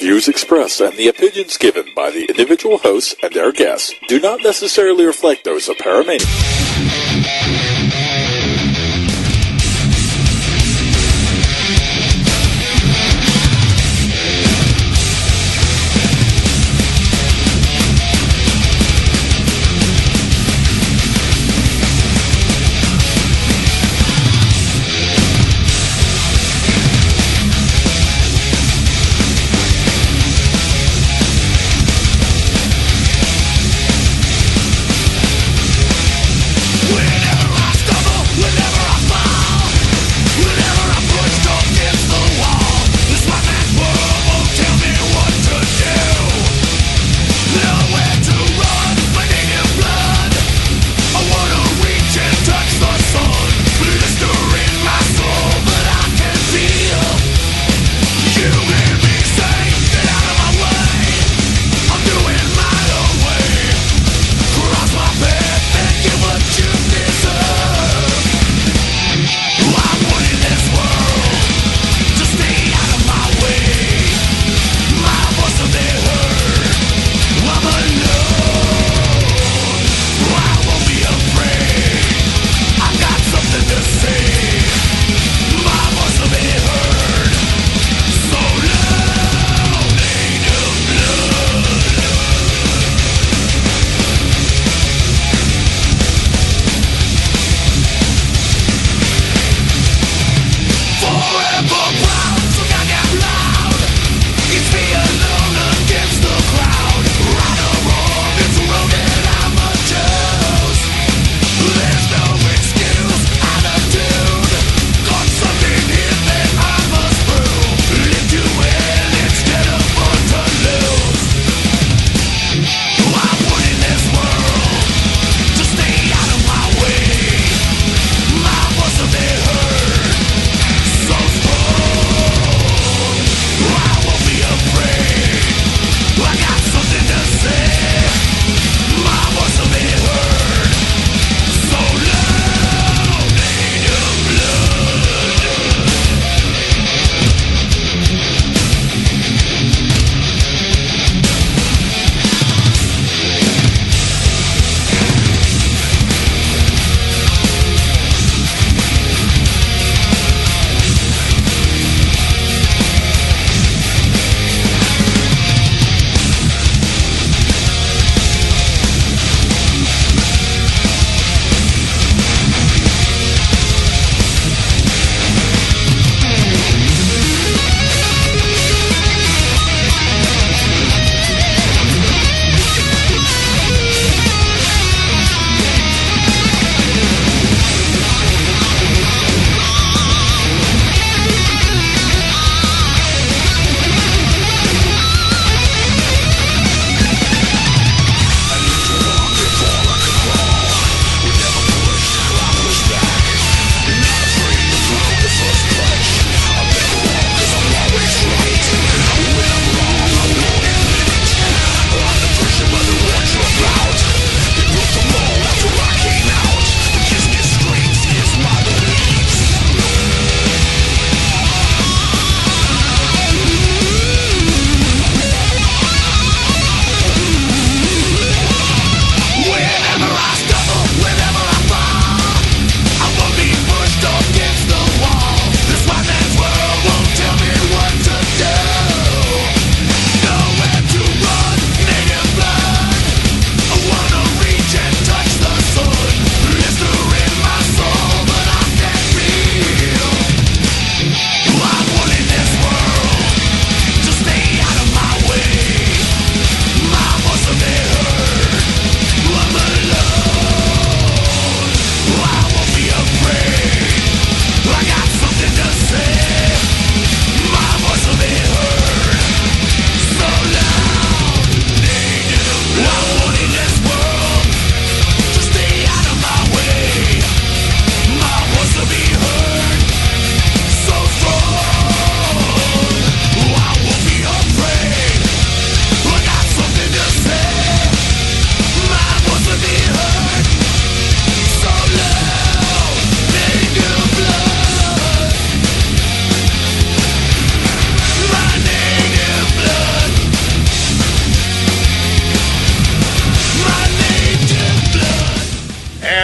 views expressed and the opinions given by the individual hosts and their guests do not necessarily reflect those of Paramania.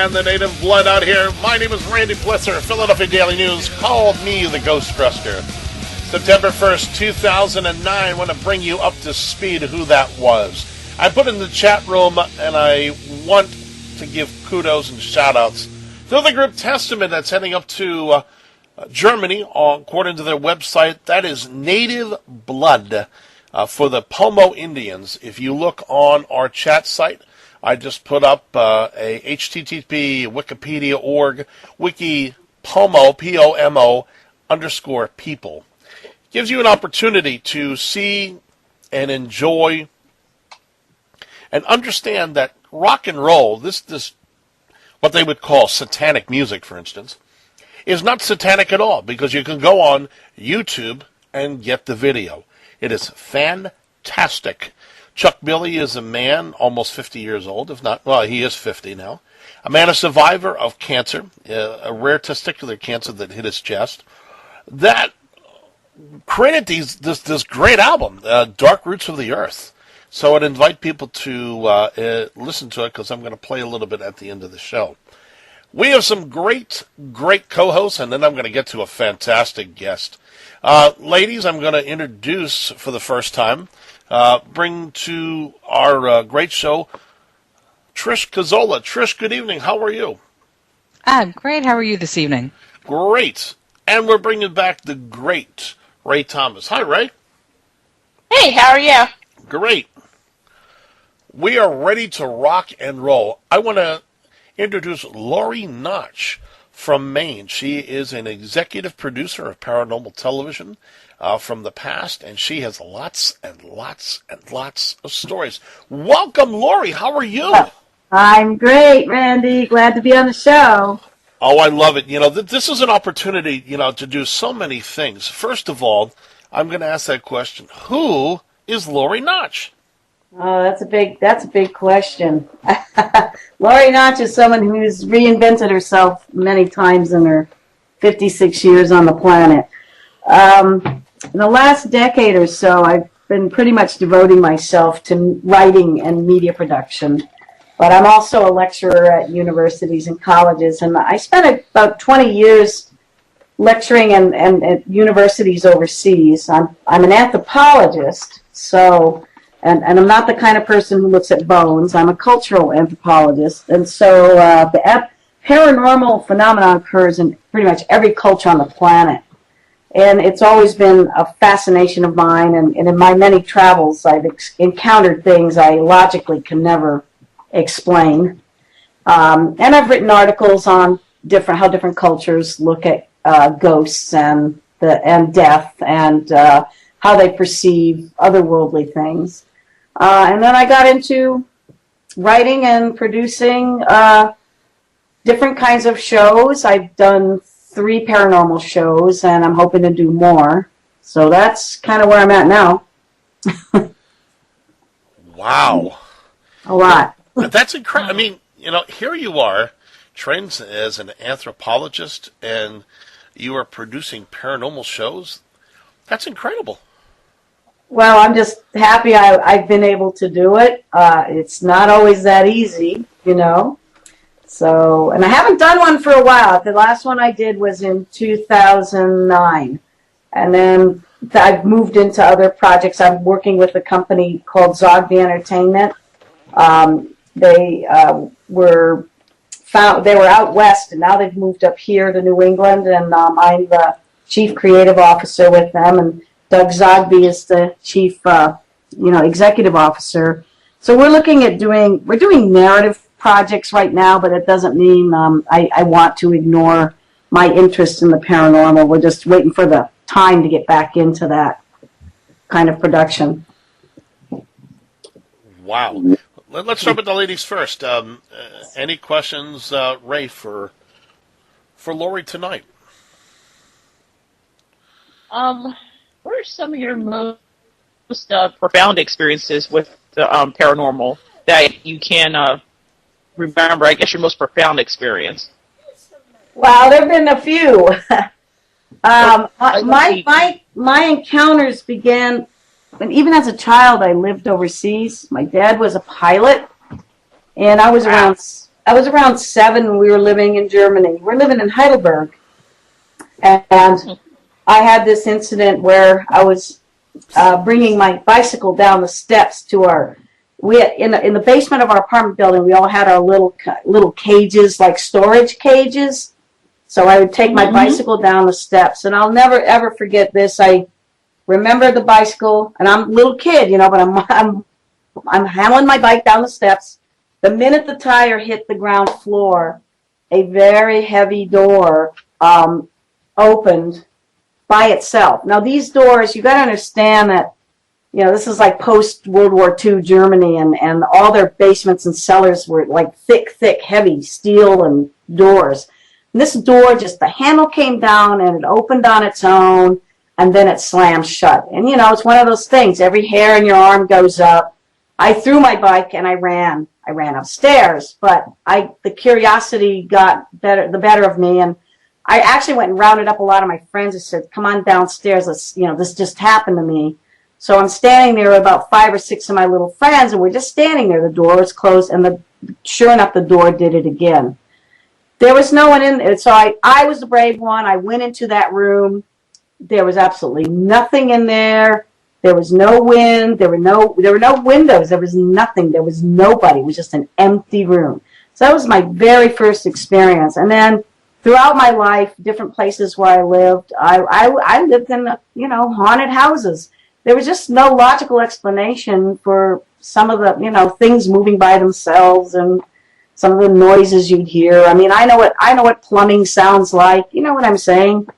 and the native blood out here. My name is Randy Plessor, Philadelphia Daily News called me the Ghost Buster. September 1st, 2009, I want to bring you up to speed who that was. I put in the chat room, and I want to give kudos and shout-outs to the group Testament that's heading up to Germany, according to their website. That is Native Blood for the Pomo Indians. If you look on our chat site, I just put up a HTTP Wikipedia org wiki Pomo POMO _people. Gives you an opportunity to see and enjoy and understand that rock and roll, this what they would call satanic music, for instance, is not satanic at all, because you can go on YouTube and get the video. It is fantastic. Chuck Billy is a man almost 50 years old, if not, well, he is 50 now. A man, a survivor of cancer, a rare testicular cancer that hit his chest, that created this great album, Dark Roots of the Earth. So I'd invite people to listen to it, because I'm going to play a little bit at the end of the show. We have some great co-hosts, and then I'm going to get to a fantastic guest. Ladies, I'm going to introduce for the first time, bring to our great show, Trish Cazzola. Trish, good evening. How are you? Great. How are you this evening? Great. And we're bringing back the great Ray Thomas. Hi, Ray. Hey, how are you? Great. We are ready to rock and roll. I want to introduce Laurie Notch from Maine. She is an executive producer of paranormal television from the past, and she has lots and lots and lots of stories. Welcome, Laurie. How are you? I'm great, Randy. Glad to be on the show. Oh, I love it. You know, this is an opportunity, to do so many things. First of all, I'm going to ask that question. Who is Laurie Notch? Oh, that's a big question. Laurie Notch is someone who's reinvented herself many times in her 56 years on the planet. In the last decade or so, I've been pretty much devoting myself to writing and media production. But I'm also a lecturer at universities and colleges, and I spent about 20 years lecturing and at universities overseas. I'm an anthropologist, and I'm not the kind of person who looks at bones. I'm a cultural anthropologist, and so the paranormal phenomenon occurs in pretty much every culture on the planet. And it's always been a fascination of mine, and in my many travels, I've encountered things I logically can never explain. And I've written articles on how different cultures look at ghosts and death and how they perceive otherworldly things. And then I got into writing and producing different kinds of shows. I've done 3 paranormal shows, and I'm hoping to do more. So that's kind of where I'm at now. Wow. A lot. That's incredible. I mean, here you are, trained as an anthropologist, and you are producing paranormal shows. That's incredible. Well, I'm just happy I've been able to do it. It's not always that easy, So, and I haven't done one for a while. The last one I did was in 2009. And then I've moved into other projects. I'm working with a company called Zogby Entertainment. They were out west, and now they've moved up here to New England, and I'm the chief creative officer with them, and Doug Zogby is the chief, executive officer. So we're looking at doing narrative projects right now, but it doesn't mean I want to ignore my interest in the paranormal. We're just waiting for the time to get back into that kind of production. Wow. Let's start with the ladies first. Any questions, Ray, for Laurie tonight? What are some of your most profound experiences with the paranormal that you can remember? I guess your most profound experience. Well, there have been a few. My encounters began, and even as a child, I lived overseas. My dad was a pilot, and I was I was around 7 when we were living in Germany. We're living in Heidelberg. And I had this incident where I was bringing my bicycle down the steps to in the basement of our apartment building, we all had our little cages, like storage cages. So I would take my bicycle down the steps, and I'll never ever forget this. I remember the bicycle, and I'm a little kid, but I'm handling my bike down the steps. The minute the tire hit the ground floor, a very heavy door opened by itself. Now these doors, you got to understand that, this is like post-World War II Germany, and all their basements and cellars were like thick, heavy steel and doors. And this door, just the handle came down and it opened on its own, and then it slammed shut. And, it's one of those things. Every hair in your arm goes up. I threw my bike and I ran. I ran upstairs, but the curiosity got the better of me, and I actually went and rounded up a lot of my friends and said, come on downstairs, let's, this just happened to me. So I'm standing there with about 5 or 6 of my little friends, and we're just standing there. The door was closed, and sure enough, the door did it again. There was no one in there, so I was the brave one. I went into that room. There was absolutely nothing in there. There was no wind. There were no windows. There was nothing. There was nobody. It was just an empty room. So that was my very first experience. And then throughout my life, different places where I lived, I lived in, haunted houses. There was just no logical explanation for some of the, things moving by themselves and some of the noises you'd hear. I mean, I know what plumbing sounds like. You know what I'm saying?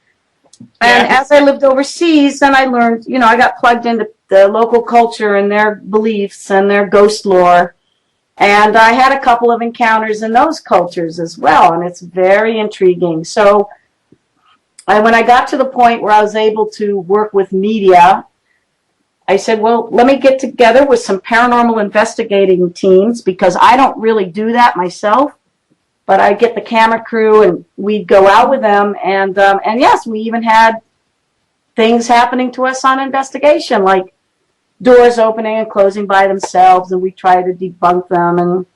And as I lived overseas, then I learned, I got plugged into the local culture and their beliefs and their ghost lore. And I had a couple of encounters in those cultures as well, and it's very intriguing. So when I got to the point where I was able to work with media, I said, well, let me get together with some paranormal investigating teams, because I don't really do that myself. But I get the camera crew, and we'd go out with them, and yes, we even had things happening to us on investigation, like doors opening and closing by themselves, and we try to debunk them.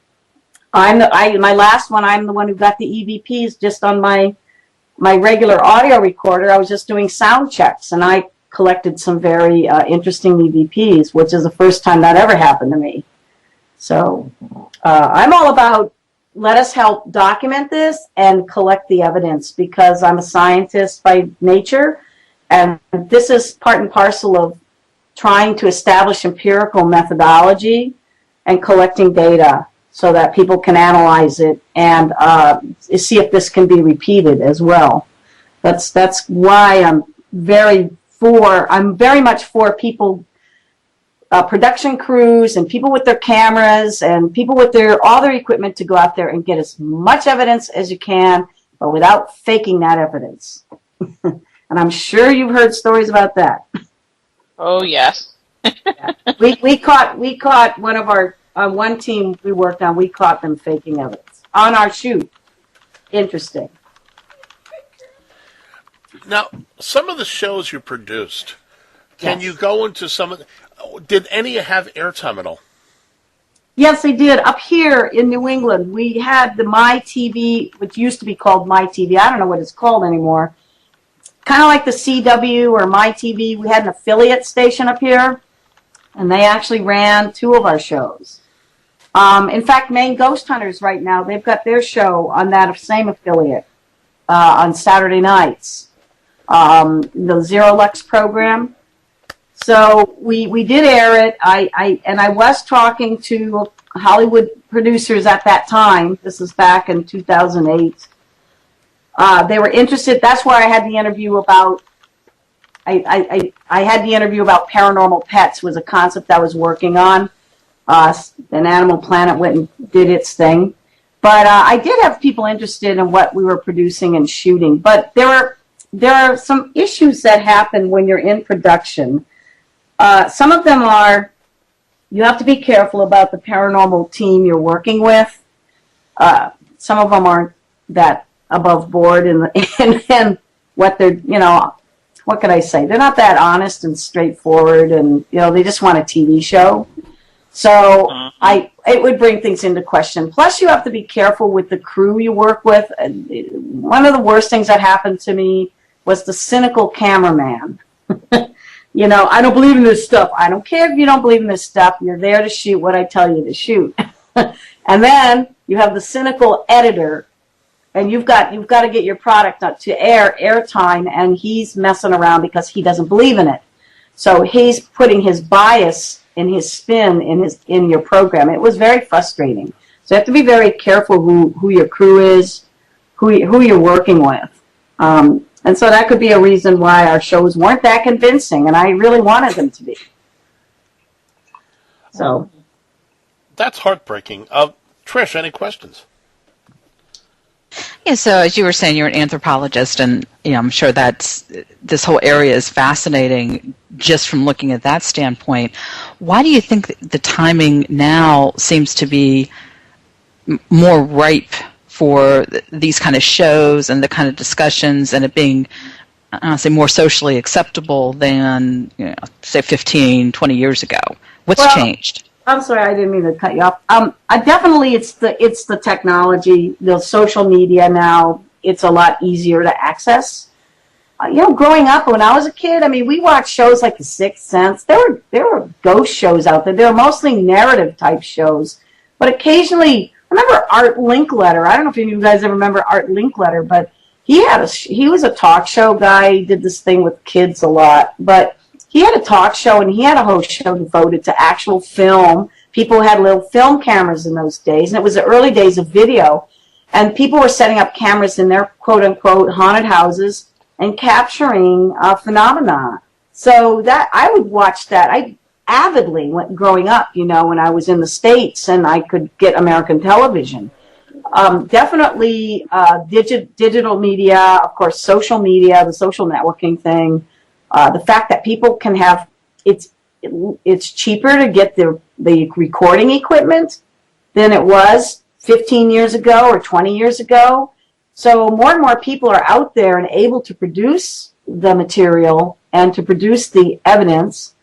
And my last one, I'm the one who got the EVPs just on my regular audio recorder. I was just doing sound checks, and I collected some very interesting EVPs, which is the first time that ever happened to me. So I'm all about, let us help document this and collect the evidence, because I'm a scientist by nature, and this is part and parcel of trying to establish empirical methodology and collecting data so that people can analyze it and see if this can be repeated as well. That's why I'm very much for people, production crews and people with their cameras and people with all their equipment to go out there and get as much evidence as you can, but without faking that evidence. And I'm sure you've heard stories about that. Oh, yes. We caught one of our, on one team we worked on, we caught them faking evidence on our shoot. Interesting. Now, some of the shows you produced, can you go into some of the, did any have airtime at all? Yes, they did. Up here in New England, we had the My TV, which used to be called My TV. I don't know what it's called anymore. Kind of like the CW or My TV. We had an affiliate station up here, and they actually ran 2 of our shows. In fact, Maine Ghost Hunters right now, they've got their show on that same affiliate on Saturday nights. The Zero Lux program. So we did air it. I was talking to Hollywood producers at that time. This was back in 2008. They were interested. That's where I had the interview about. I had the interview about paranormal pets. Was a concept I was working on. Then Animal Planet went and did its thing. But I did have people interested in what we were producing and shooting. But there are some issues that happen when you're in production. Some of them are, you have to be careful about the paranormal team you're working with. Some of them aren't that above board in what they're, what can I say? They're not that honest and straightforward, and, they just want a TV show. So it would bring things into question. Plus, you have to be careful with the crew you work with. One of the worst things that happened to me was the cynical cameraman. You know, I don't believe in this stuff. I don't care if you don't believe in this stuff. You're there to shoot what I tell you to shoot. And then you have the cynical editor, and you've got to get your product up to airtime, and he's messing around because he doesn't believe in it. So he's putting his bias and his spin in your program. It was very frustrating. So you have to be very careful who your crew is, who you're working with. And so that could be a reason why our shows weren't that convincing, and I really wanted them to be. So that's heartbreaking. Trish, any questions? Yeah, so as you were saying, you're an anthropologist, and I'm sure this whole area is fascinating just from looking at that standpoint. Why do you think the timing now seems to be more ripe for these kind of shows and the kind of discussions, and it being, say, more socially acceptable than, say, 15, 20 years ago? What's changed? I'm sorry, I didn't mean to cut you off. Definitely, it's the technology, the social media now. It's a lot easier to access. Growing up when I was a kid, I mean, we watched shows like The Sixth Sense. There were ghost shows out there. They were mostly narrative type shows, but occasionally, I remember Art Linkletter. I don't know if any of you guys ever remember Art Linkletter, but he was a talk show guy. He did this thing with kids a lot, but he had a talk show, and he had a whole show devoted to actual film. People had little film cameras in those days, and it was the early days of video. And people were setting up cameras in their quote-unquote haunted houses and capturing phenomena. So that I would watch that. I avidly went growing up, when I was in the States and I could get American television. Definitely digital media, of course, social media, the social networking thing. The fact that people can have, it's cheaper to get the recording equipment than it was 15 years ago or 20 years ago. So more and more people are out there and able to produce the material and to produce the evidence.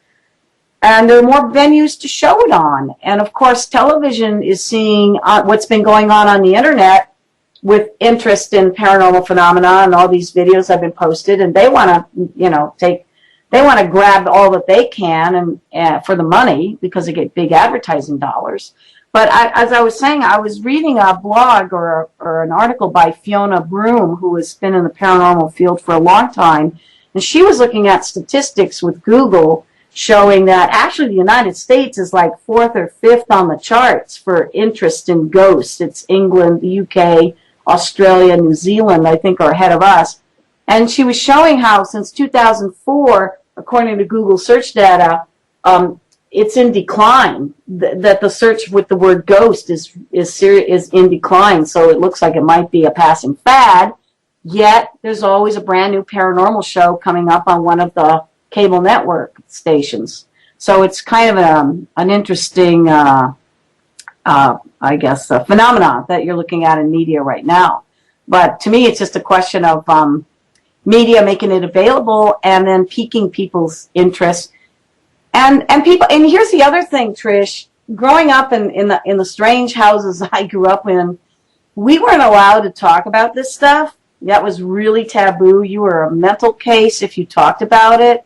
And there are more venues to show it on. And of course, television is seeing what's been going on the internet with interest in paranormal phenomena and all these videos have been posted, and they want to, they want to grab all that they can and for the money because they get big advertising dollars. But as I was saying, I was reading a blog or an article by Fiona Broom, who has been in the paranormal field for a long time, and she was looking at statistics with Google showing that actually the United States is like 4th or 5th on the charts for interest in ghosts. It's England, the UK, Australia, New Zealand, I think, are ahead of us. And she was showing how since 2004, according to Google search data, it's in decline. That the search with the word ghost is in decline. So it looks like it might be a passing fad. Yet there's always a brand new paranormal show coming up on one of the cable network stations. So it's kind of an interesting, phenomenon that you're looking at in media right now. But to me, it's just a question of media making it available and then piquing people's interest. And people. And here's the other thing, Trish. Growing up in the strange houses I grew up in, we weren't allowed to talk about this stuff. That was really taboo. You were a mental case if you talked about it.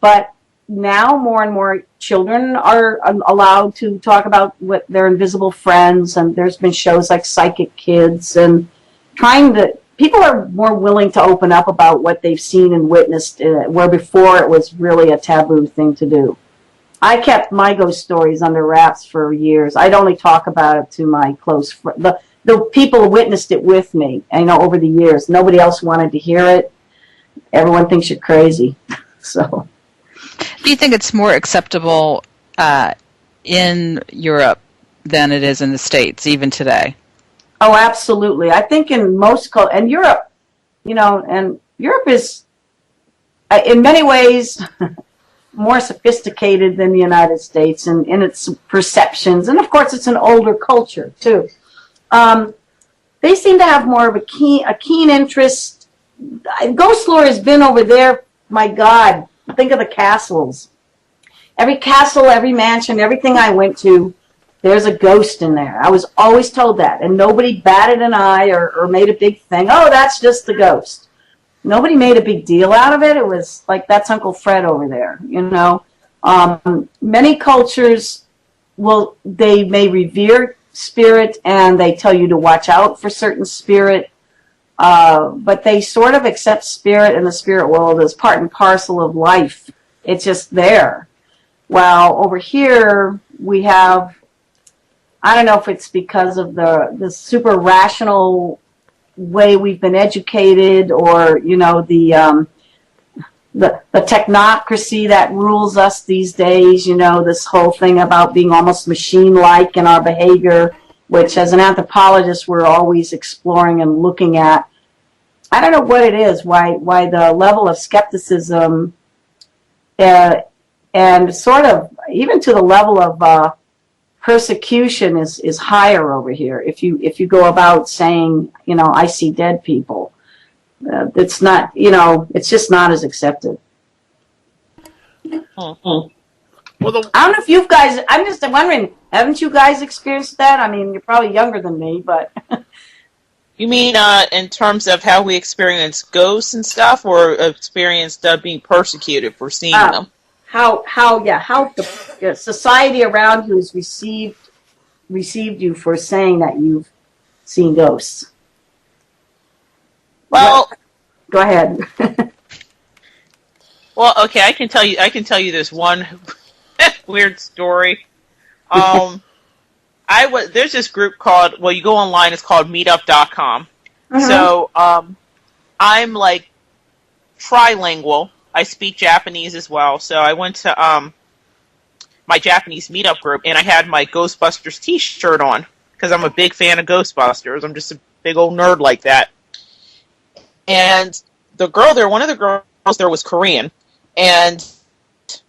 But now more and more children are allowed to talk about what their invisible friends, and there's been shows like Psychic Kids, and people are more willing to open up about what they've seen and witnessed, where before it was really a taboo thing to do. I kept my ghost stories under wraps for years. I'd only talk about it to my close friends. The people who witnessed it with me, over the years. Nobody else wanted to hear it. Everyone thinks you're crazy. So, do you think it's more acceptable in Europe than it is in the States, even today? Oh, absolutely. I think in most and Europe, and Europe is, in many ways, more sophisticated than the United States in its perceptions. And, of course, it's an older culture, too. They seem to have more of a keen interest. Ghost lore has been over there, my God, think of the castles. Every castle, every mansion, everything I went to, there's a ghost in there. I was always told that, and nobody batted an eye or made a big thing. Oh, that's just the ghost. Nobody made a big deal out of it. It was like, that's Uncle Fred over there, you know. Many cultures they may revere spirit, and they tell you to watch out for certain spirit, but they sort of accept spirit in the spirit world as part and parcel of life. It's just there. Well, over here we have, I don't know if it's because of the super rational way we've been educated, or, you know, the technocracy that rules us these days, you know, this whole thing about being almost machine-like in our behavior, which as an anthropologist we're always exploring and looking at. I don't know what it is, why the level of skepticism and sort of even to the level of persecution is higher over here. If you go about saying, you know, I see dead people, it's not, you know, it's just not as accepted. Mm-hmm. Well, I don't know if you guys, I'm just wondering, haven't you guys experienced that? I mean, you're probably younger than me, but. You mean in terms of how we experience ghosts and stuff, or experienced being persecuted for seeing them? How the society around you has received you for saying that you've seen ghosts. Well, go ahead. Well, okay, I can tell you this one weird story. There's this group called, well, you go online, it's called meetup.com. Uh-huh. So, I'm like trilingual. I speak Japanese as well. So I went to my Japanese meetup group, and I had my Ghostbusters t-shirt on because I'm a big fan of Ghostbusters. I'm just a big old nerd like that. And the girl there, one of the girls there was Korean, and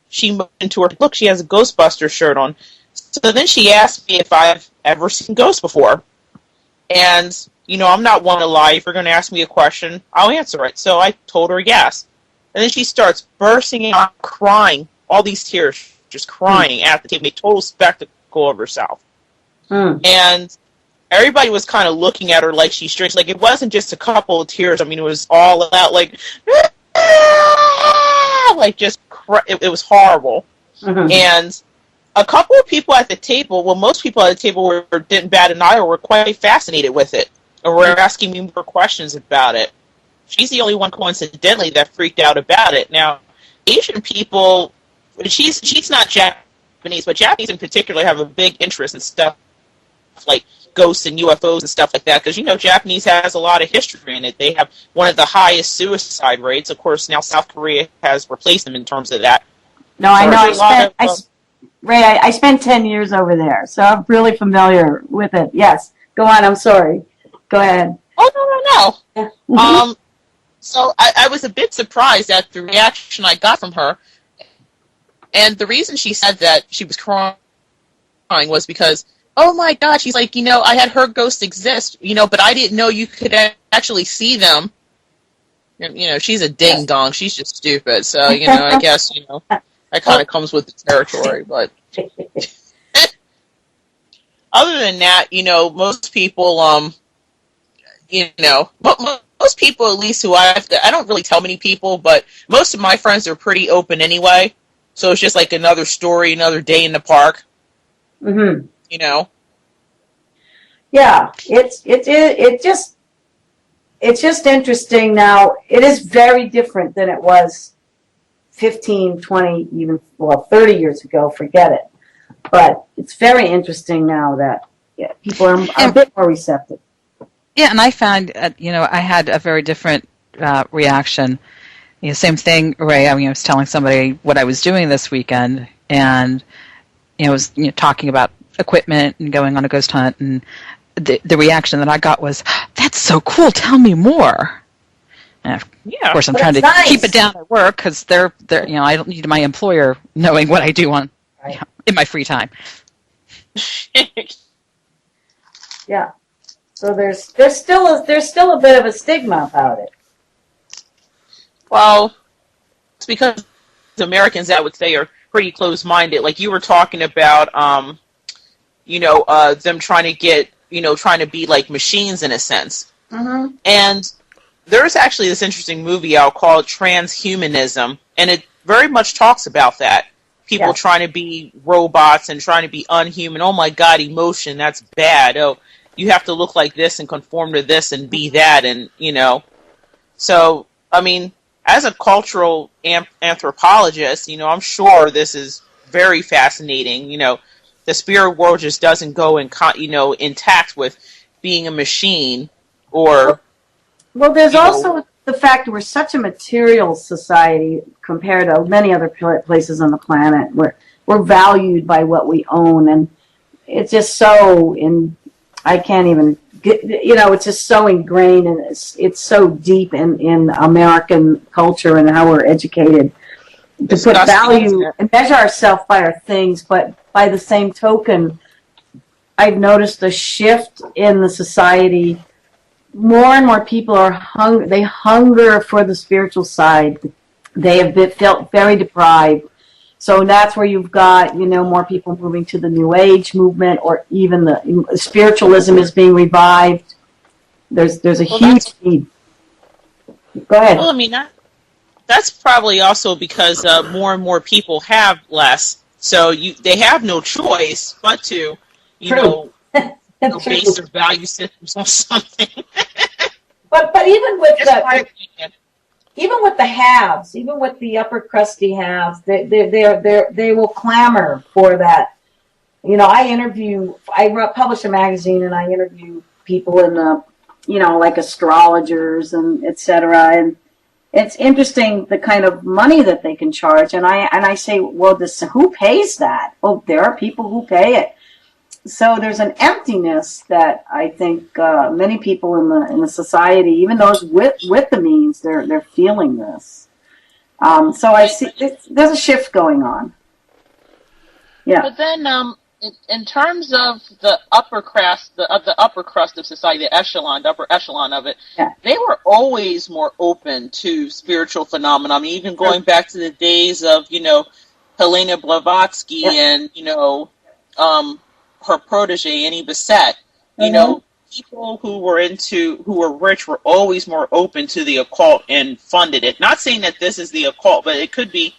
she moved into her look. She has a Ghostbusters shirt on. So then she asked me if I've ever seen ghosts before. And, you know, I'm not one to lie. If you're going to ask me a question, I'll answer it. So I told her yes. And then she starts bursting out crying, all these tears, just crying at the table, a total spectacle of herself. And everybody was kind of looking at her like she's strange. Like, it wasn't just a couple of tears. I mean, it was all out, like, like just, it was horrible. And a couple of people at the table, well, most people at the table didn't bat an eye or were quite fascinated with it, and were asking me more questions about it. She's the only one, coincidentally, that freaked out about it. Now, Asian people, she's not Japanese, but Japanese in particular have a big interest in stuff like ghosts and UFOs and stuff like that, because, you know, Japanese has a lot of history in it. They have one of the highest suicide rates. Of course, now South Korea has replaced them in terms of that. No, so I know. Ray, I spent 10 years over there, so I'm really familiar with it. Yes. Go on. I'm sorry. Go ahead. Oh, no. So I was a bit surprised at the reaction I got from her. And the reason she said that she was crying was because, oh my God, she's like, you know, I had heard ghosts exist, you know, but I didn't know you could actually see them. And, you know, she's a ding-dong. She's just stupid. So, you know, I guess, you know, that kind of comes with the territory. But other than that, you know, most people, you know, most people, at least who I don't really tell many people, but most of my friends are pretty open anyway. So it's just like another story, another day in the park. Mm-hmm. You know? Yeah, it's just interesting now. It is very different than it was 15, 20, even, well, 30 years ago. Forget it. But it's very interesting now that people are a bit more receptive. Yeah, and I found, you know, I had a very different reaction. You know, same thing, Ray. I mean, I was telling somebody what I was doing this weekend, and you know, I was talking about equipment and going on a ghost hunt, and the reaction that I got was, "That's so cool! Tell me more." And of course, I'm trying to keep it down at work because they're you know, I don't need my employer knowing what I do on in my free time. Yeah. So there's still a bit of a stigma about it. Well, it's because Americans, I would say, are pretty close-minded. Like you were talking about them trying to get, trying to be like machines in a sense. Mm-hmm. And there's actually this interesting movie out called Transhumanism, and it very much talks about that. People trying to be robots and trying to be unhuman. Oh my God, emotion, that's bad. Oh, you have to look like this and conform to this and be that, and, So, I mean, as a cultural anthropologist, I'm sure this is very fascinating. The spirit world just doesn't go intact with being a machine or... Well, there's also the fact that we're such a material society compared to many other places on the planet. We're valued by what we own, and it's just so I can't even get, it's just so ingrained, and it's so deep in American culture and how we're educated to put value and measure ourselves by our things. But by the same token, I've noticed a shift in the society. More and more people are they hunger for the spiritual side. They have felt very deprived. So that's where you've got, more people moving to the New Age movement, or even the spiritualism is being revived. There's a huge need. Go ahead. Well, I mean, that's probably also because more and more people have less. So they have no choice but to, base their value systems on something. But even with the haves, even with the upper crusty haves, they will clamor for that. I publish a magazine, and I interview people in the, like astrologers and etc. And it's interesting the kind of money that they can charge. And I say, well, who pays that? Well, there are people who pay it. So there's an emptiness that I think many people in the society, even those with the means, they're feeling this. So I see there's a shift going on. Yeah. But then, in terms of the upper crust, the upper crust of society, the upper echelon of it, they were always more open to spiritual phenomena. I mean, even going back to the days of Helena Blavatsky and her protege, Annie Besant, people who were rich were always more open to the occult and funded it. Not saying that this is the occult, but it could be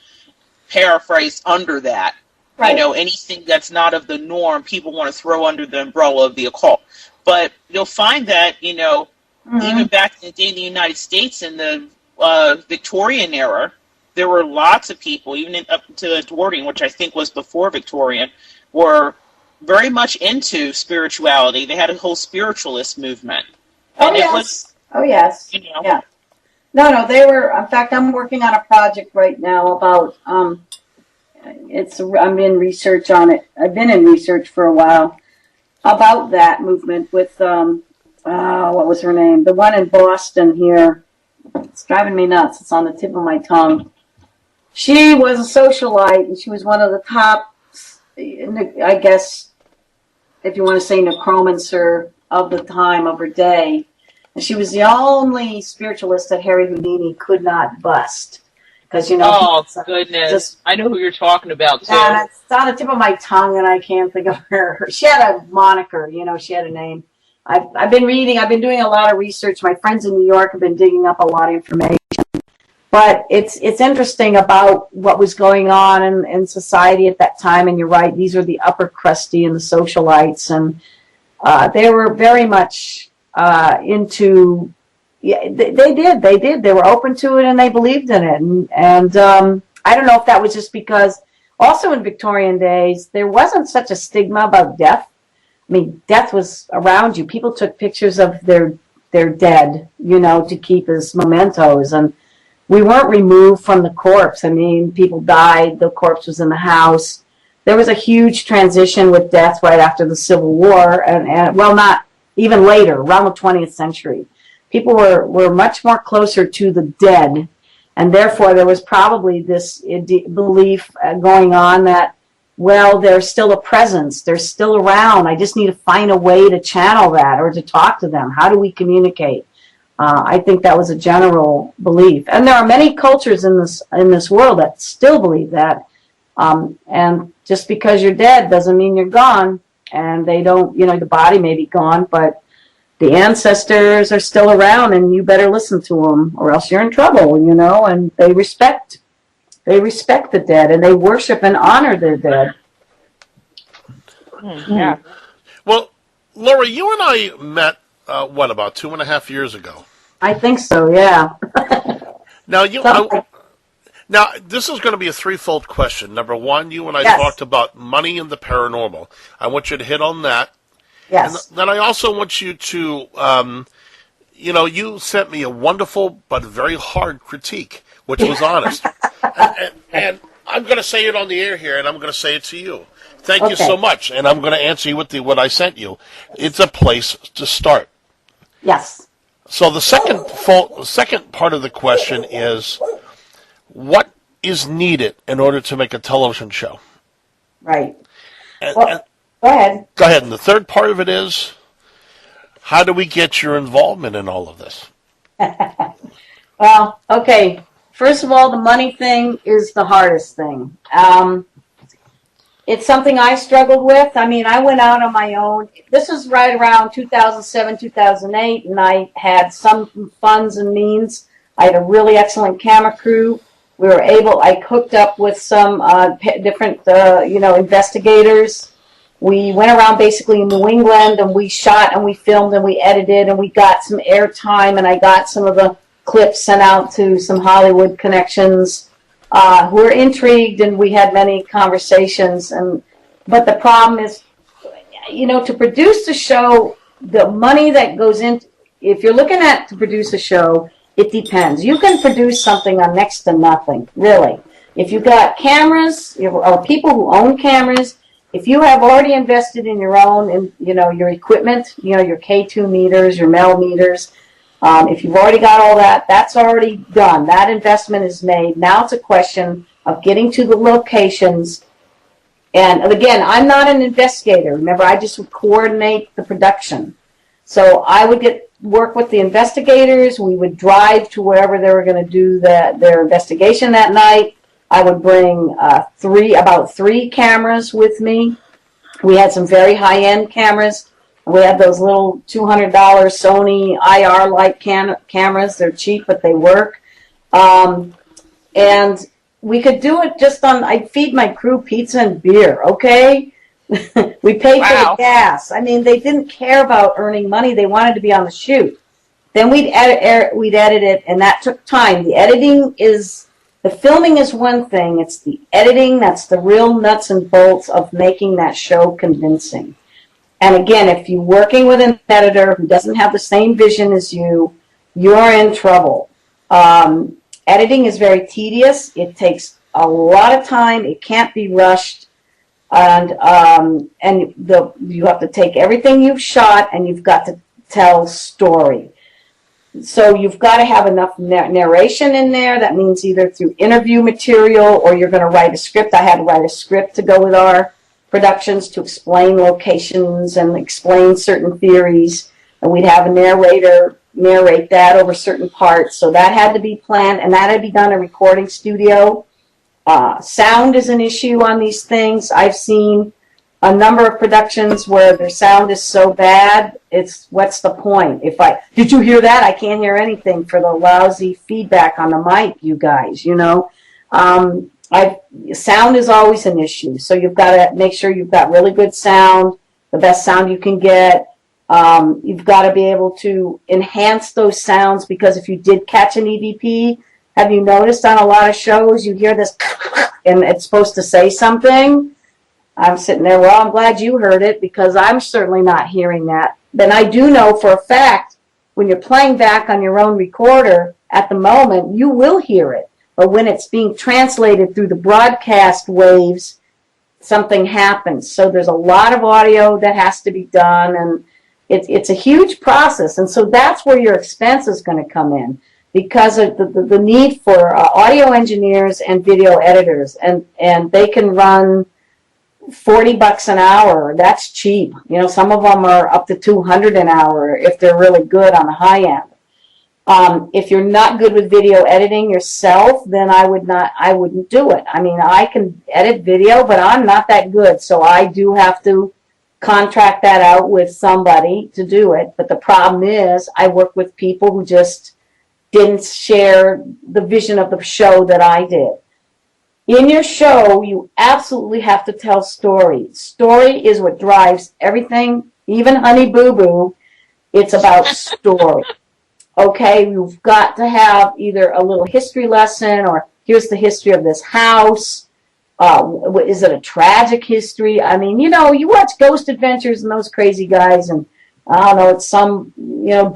paraphrased under that. Right. Anything that's not of the norm, people want to throw under the umbrella of the occult. But you'll find that, even back in the day in the United States in the Victorian era, there were lots of people, even up to Edwardian, which I think was before Victorian, were very much into spirituality. They had a whole spiritualist movement. And yes. Yeah. No, they were, in fact, I'm working on a project right now about, I'm in research on it. I've been in research for a while about that movement with, what was her name? The one in Boston here. It's driving me nuts. It's on the tip of my tongue. She was a socialite, and she was one of the top, I guess, if you want to say necromancer of the time, of her day. And she was the only spiritualist that Harry Houdini could not bust. Because, oh, goodness. I know who you're talking about, too. And it's on the tip of my tongue, and I can't think of her. She had a moniker, she had a name. I've been reading, I've been doing a lot of research. My friends in New York have been digging up a lot of information. But it's interesting about what was going on in society at that time. And you're right, these are the upper crusty and the socialites. And they were very much into, they did. They were open to it, and they believed in it. And I don't know if that was just because also in Victorian days, there wasn't such a stigma about death. I mean, death was around you. People took pictures of their dead, to keep as mementos. And we weren't removed from the corpse. I mean, people died. The corpse was in the house. There was a huge transition with death right after the Civil War, and well, not even later, around the 20th century. People were much more closer to the dead, and therefore there was probably this belief going on that, well, they're still a presence. They're still around. I just need to find a way to channel that or to talk to them. How do we communicate? I think that was a general belief, and there are many cultures in this world that still believe that. And just because you're dead doesn't mean you're gone. and they don't, the body may be gone, but the ancestors are still around, and you better listen to them, or else you're in trouble, and they respect the dead, and they worship and honor their dead. Yeah. Well, Laura, you and I met, about 2.5 years ago? I think so, yeah. Now, Now, this is going to be a threefold question. Number one, you and I talked about money and the paranormal. I want you to hit on that. Yes. And then I also want you to, you sent me a wonderful but very hard critique, which was honest. and I'm going to say it on the air here, and I'm going to say it to you. Thank you so much, and I'm going to answer you with what I sent you. It's a place to start. Yes. So the second part of the question is, what is needed in order to make a television show? Right. Go ahead. Go ahead. And the third part of it is, how do we get your involvement in all of this? Well, okay. First of all, the money thing is the hardest thing. It's something I struggled with. I mean, I went out on my own. This was right around 2007, 2008, and I had some funds and means. I had a really excellent camera crew. I hooked up with some different, investigators. We went around basically in New England, and we shot and we filmed and we edited, and we got some airtime, and I got some of the clips sent out to some Hollywood connections who were intrigued, and we had many conversations. But the problem is, to produce the show, the money that goes into, if you're looking at to produce a show, it depends. You can produce something on next to nothing, really. If you've got cameras, or people who own cameras, if you have already invested in your own, your equipment, your K2 meters, your Mel meters, if you've already got all that, that's already done. That investment is made. Now it's a question of getting to the locations. And again, I'm not an investigator. Remember, I just would coordinate the production. So I would work with the investigators. We would drive to wherever they were going to do their investigation that night. I would bring about three cameras with me. We had some very high-end cameras. We had those little $200 Sony IR light cameras. They're cheap, but they work. And we could do it just I'd feed my crew pizza and beer, okay? We paid for the gas. I mean, they didn't care about earning money. They wanted to be on the shoot. Then we'd edit it, and that took time. The filming is one thing. It's the editing that's the real nuts and bolts of making that show convincing. And again, if you're working with an editor who doesn't have the same vision as you, you're in trouble. Editing is very tedious. It takes a lot of time. It can't be rushed. And you have to take everything you've shot, and you've got to tell story. So you've got to have enough narration in there. That means either through interview material, or you're going to write a script. I had to write a script to go with our productions to explain locations and explain certain theories. And we'd have a narrator narrate that over certain parts. So that had to be planned, and that had to be done in a recording studio. Sound is an issue on these things. I've seen a number of productions where their sound is so bad, what's the point? Did you hear that? I can't hear anything for the lousy feedback on the mic, you guys, Sound is always an issue. So you've got to make sure you've got really good sound, the best sound you can get. You've got to be able to enhance those sounds, because if you did catch an EVP, have you noticed on a lot of shows you hear this and it's supposed to say something? I'm sitting there, well, I'm glad you heard it, because I'm certainly not hearing that. Then I do know for a fact, when you're playing back on your own recorder, at the moment, you will hear it. But when it's being translated through the broadcast waves, something happens. So there's a lot of audio that has to be done, and it's a huge process. And so that's where your expense is going to come in, because of the need for audio engineers and video editors. And they can run $40 an hour. That's cheap. Some of them are up to $200 an hour if they're really good on the high end. If you're not good with video editing yourself, then I wouldn't do it. I mean, I can edit video, but I'm not that good. So I do have to contract that out with somebody to do it. But the problem is I work with people who just didn't share the vision of the show that I did. In your show, you absolutely have to tell story. Story is what drives everything, even Honey Boo Boo. It's about story. Okay, you've got to have either a little history lesson or here's the history of this house. Is it a tragic history? I mean, you watch Ghost Adventures and those crazy guys and I don't know, it's some,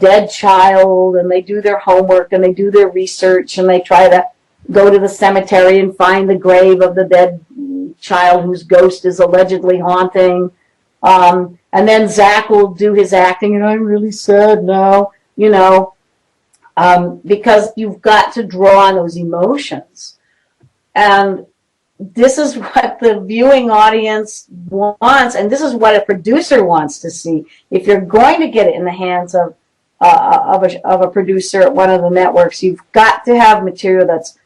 dead child and they do their homework and they do their research and they try to go to the cemetery and find the grave of the dead child whose ghost is allegedly haunting. And then Zach will do his acting and I'm really sad now, because you've got to draw on those emotions. And this is what the viewing audience wants, and this is what a producer wants to see. If you're going to get it in the hands of a producer at one of the networks, you've got to have material that's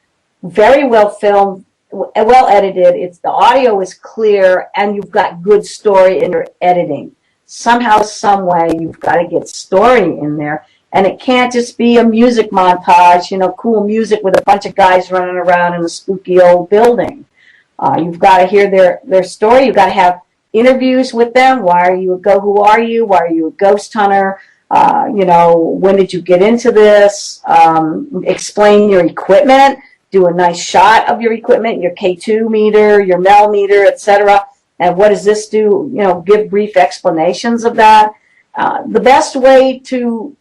very well filmed, well edited. The audio is clear, and you've got good story in your editing. Somehow, some way, you've got to get story in there. And it can't just be a music montage, cool music with a bunch of guys running around in a spooky old building. You've got to hear their story. You've got to have interviews with them. Why are you who are you? Why are you a ghost hunter? When did you get into this? Explain your equipment. Do a nice shot of your equipment, your K2 meter, your Mel meter, etc. And what does this do? Give brief explanations of that. The best way to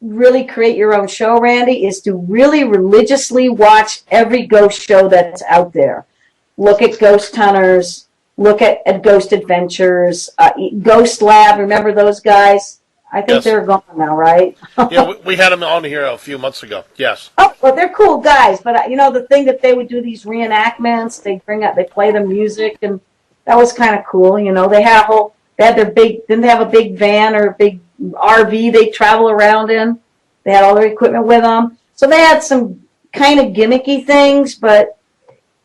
really create your own show, Randy, is to really religiously watch every ghost show that's out there. Look at Ghost Hunters, look at Ghost Adventures, Ghost Lab, remember those guys? I think they're gone now, right? Yeah, we had them on here a few months ago, yes. Oh, well, they're cool guys, but the thing that they would do these reenactments, they play the music, and that was kind of cool, they had didn't they have a big van or a big RV they travel around in? They had all their equipment with them. So they had some kind of gimmicky things, but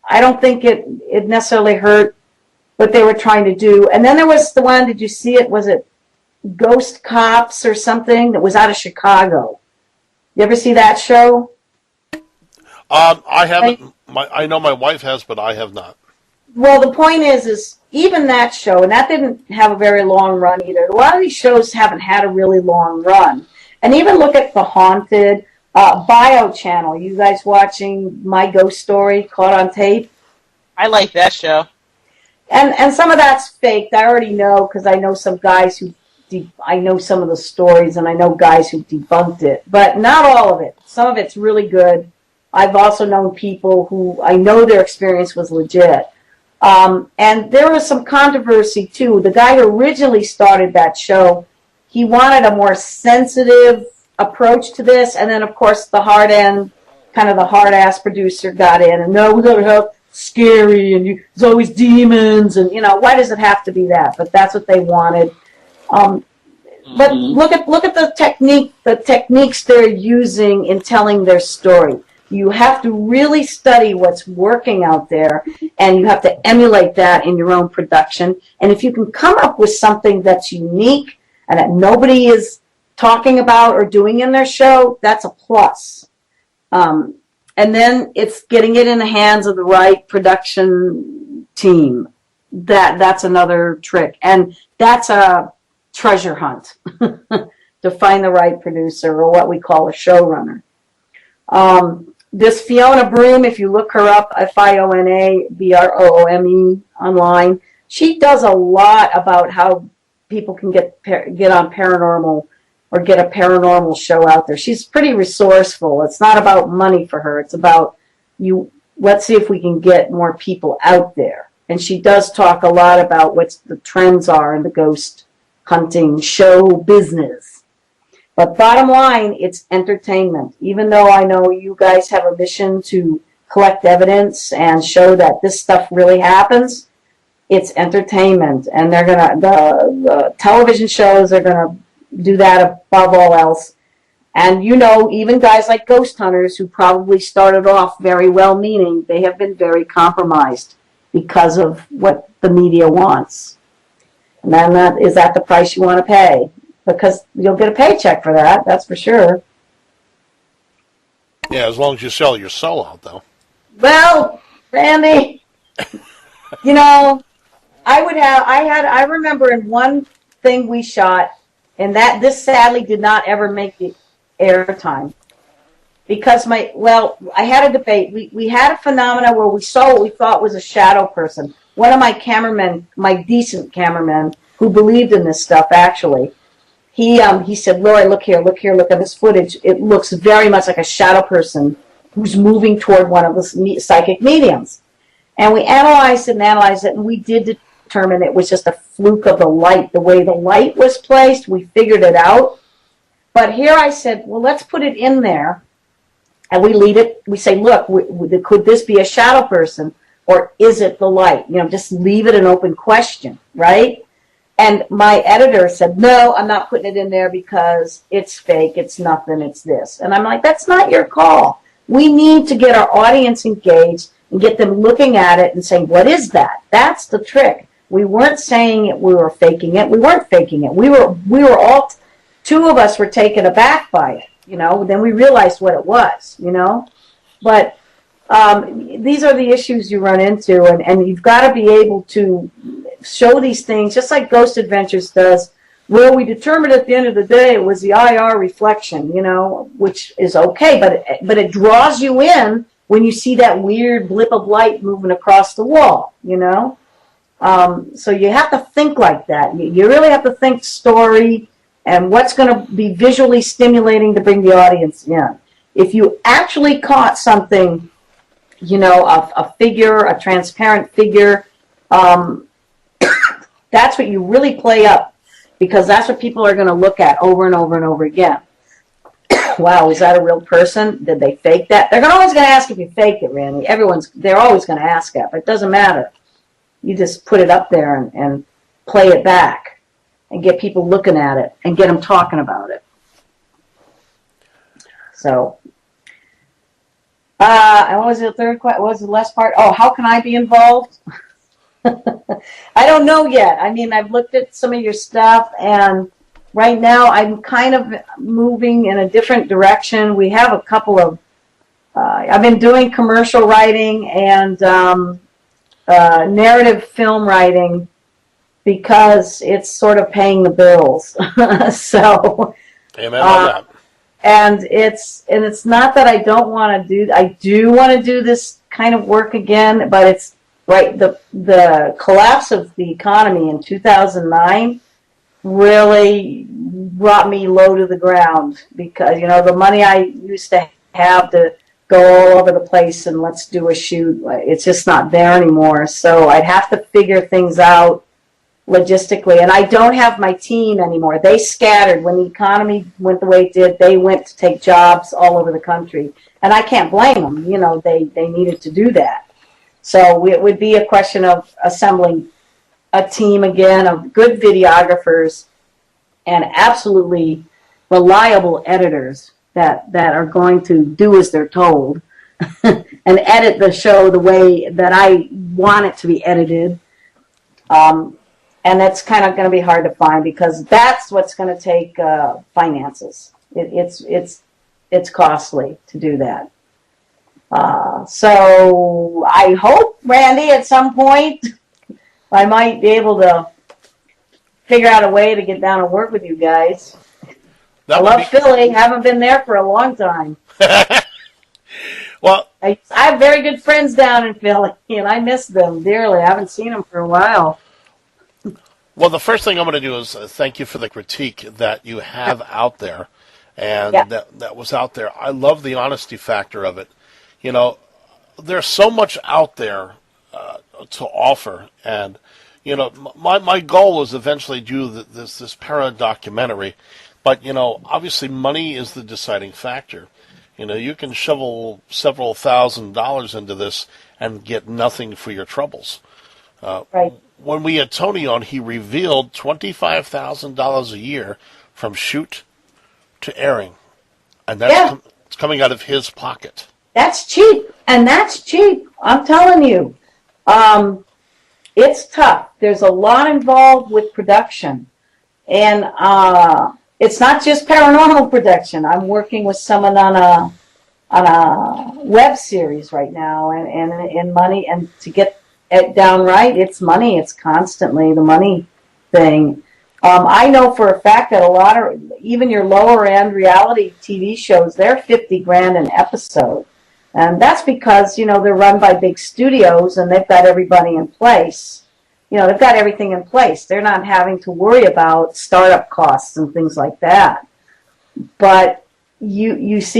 I don't think it necessarily hurt what they were trying to do. And then there was the one, did you see it? Was it Ghost Cops or something that was out of Chicago? You ever see that show? I haven't. I know my wife has, but I have not. Well, the point is even that show, and that didn't have a very long run either. A lot of these shows haven't had a really long run. And even look at The Haunted, Bio Channel. You guys watching My Ghost Story, Caught on Tape? I like that show. And some of that's faked. I already know because I know some guys I know some of the stories, and I know guys who debunked it. But not all of it. Some of it's really good. I've also known people who I know their experience was legit. And there was some controversy, too. The guy who originally started that show, he wanted a more sensitive approach to this. And then, of course, the hard-ass producer got in. And, no, we got to have scary, and there's always demons. And, why does it have to be that? But that's what they wanted. But look at the techniques they're using in telling their story. You have to really study what's working out there, and you have to emulate that in your own production. And if you can come up with something that's unique and that nobody is talking about or doing in their show, that's a plus. And then it's getting it in the hands of the right production team. That's another trick. And that's a treasure hunt to find the right producer, or what we call a showrunner. This Fiona Broome, if you look her up, FIONA online, she does a lot about how people can get on paranormal or get a paranormal show out there. She's pretty resourceful. It's not about money for her. It's about let's see if we can get more people out there. And she does talk a lot about what the trends are in the ghost hunting show business. But bottom line, it's entertainment. Even though I know you guys have a mission to collect evidence and show that this stuff really happens, it's entertainment. And the television shows are going to do that above all else. And even guys like Ghost Hunters, who probably started off very well-meaning, they have been very compromised because of what the media wants. And then is that the price you want to pay? Because you'll get a paycheck for that, that's for sure. Yeah, as long as you sell your soul out, though. Well, Randy, I remember in one thing we shot, and this sadly did not ever make the airtime. Because I had a debate. We had a phenomena where we saw what we thought was a shadow person. One of my cameramen, my decent cameraman, who believed in this stuff, actually, he said, Laurie, look at this footage. It looks very much like a shadow person who's moving toward one of the psychic mediums. And we analyzed it, and we did determine it was just a fluke of the light. The way the light was placed, we figured it out. But here I said, well, let's put it in there. And we leave it, we say, look, could this be a shadow person, or is it the light? Just leave it an open question, right? And my editor said, no, I'm not putting it in there because it's fake, it's nothing, it's this. And I'm like, that's not your call. We need to get our audience engaged and get them looking at it and saying, what is that? That's the trick. We weren't saying we were faking it. We weren't faking it. We were all, two of us were taken aback by it. Then we realized what it was, But these are the issues you run into, and you've got to be able to show these things, just like Ghost Adventures does, where we determined at the end of the day it was the IR reflection, which is okay, but it draws you in when you see that weird blip of light moving across the wall, So you have to think like that. You really have to think story, and what's going to be visually stimulating to bring the audience in. If you actually caught something, a figure, a transparent figure, that's what you really play up, because that's what people are going to look at over and over and over again. Wow, is that a real person? Did they fake that? They're always going to ask if you faked it, Randy. They're always going to ask that, but it doesn't matter. You just put it up there and play it back. And get people looking at it and get them talking about it. So, what was the third question? What was the last part? Oh, how can I be involved? I don't know yet. I've looked at some of your stuff, and right now I'm kind of moving in a different direction. We have a couple of, I've been doing commercial writing and narrative film writing, because it's sort of paying the bills. So, amen on that. And it's not that I don't want to do. I do want to do this kind of work again, but it's right. The collapse of the economy in 2009 really brought me low to the ground, because the money I used to have to go all over the place and let's do a shoot, it's just not there anymore. So I'd have to figure things out logistically, and I don't have my team anymore. They scattered when the economy went the way it did. They went to take jobs all over the country, and I can't blame them. They needed to do that. So it would be a question of assembling a team again of good videographers and absolutely reliable editors that are going to do as they're told and edit the show the way that I want it to be edited. And that's kind of going to be hard to find, because that's what's going to take finances. It's costly to do that. So I hope, Randy, at some point I might be able to figure out a way to get down and work with you guys. I love Philly. Haven't been there for a long time. Well, I have very good friends down in Philly, and I miss them dearly. I haven't seen them for a while. Well, the first thing I'm going to do is thank you for the critique that you have out there, and that was out there. I love the honesty factor of it. There's so much out there to offer, and my goal is eventually do this para-documentary, but obviously money is the deciding factor. You can shovel several $1,000s into this and get nothing for your troubles. Right. When we had Tony on, he revealed $25,000 a year from shoot to airing, and that's it's coming out of his pocket. That's cheap, and that's cheap. I'm telling you. It's tough. There's a lot involved with production. And it's not just paranormal production. I'm working with someone on a web series right now, and money, and to get it down right, it's money. It's constantly the money thing. I know for a fact that a lot of, even your lower end reality TV shows, they're $50,000 an episode. And that's because, they're run by big studios and they've got everybody in place. They've got everything in place. They're not having to worry about startup costs and things like that. But it's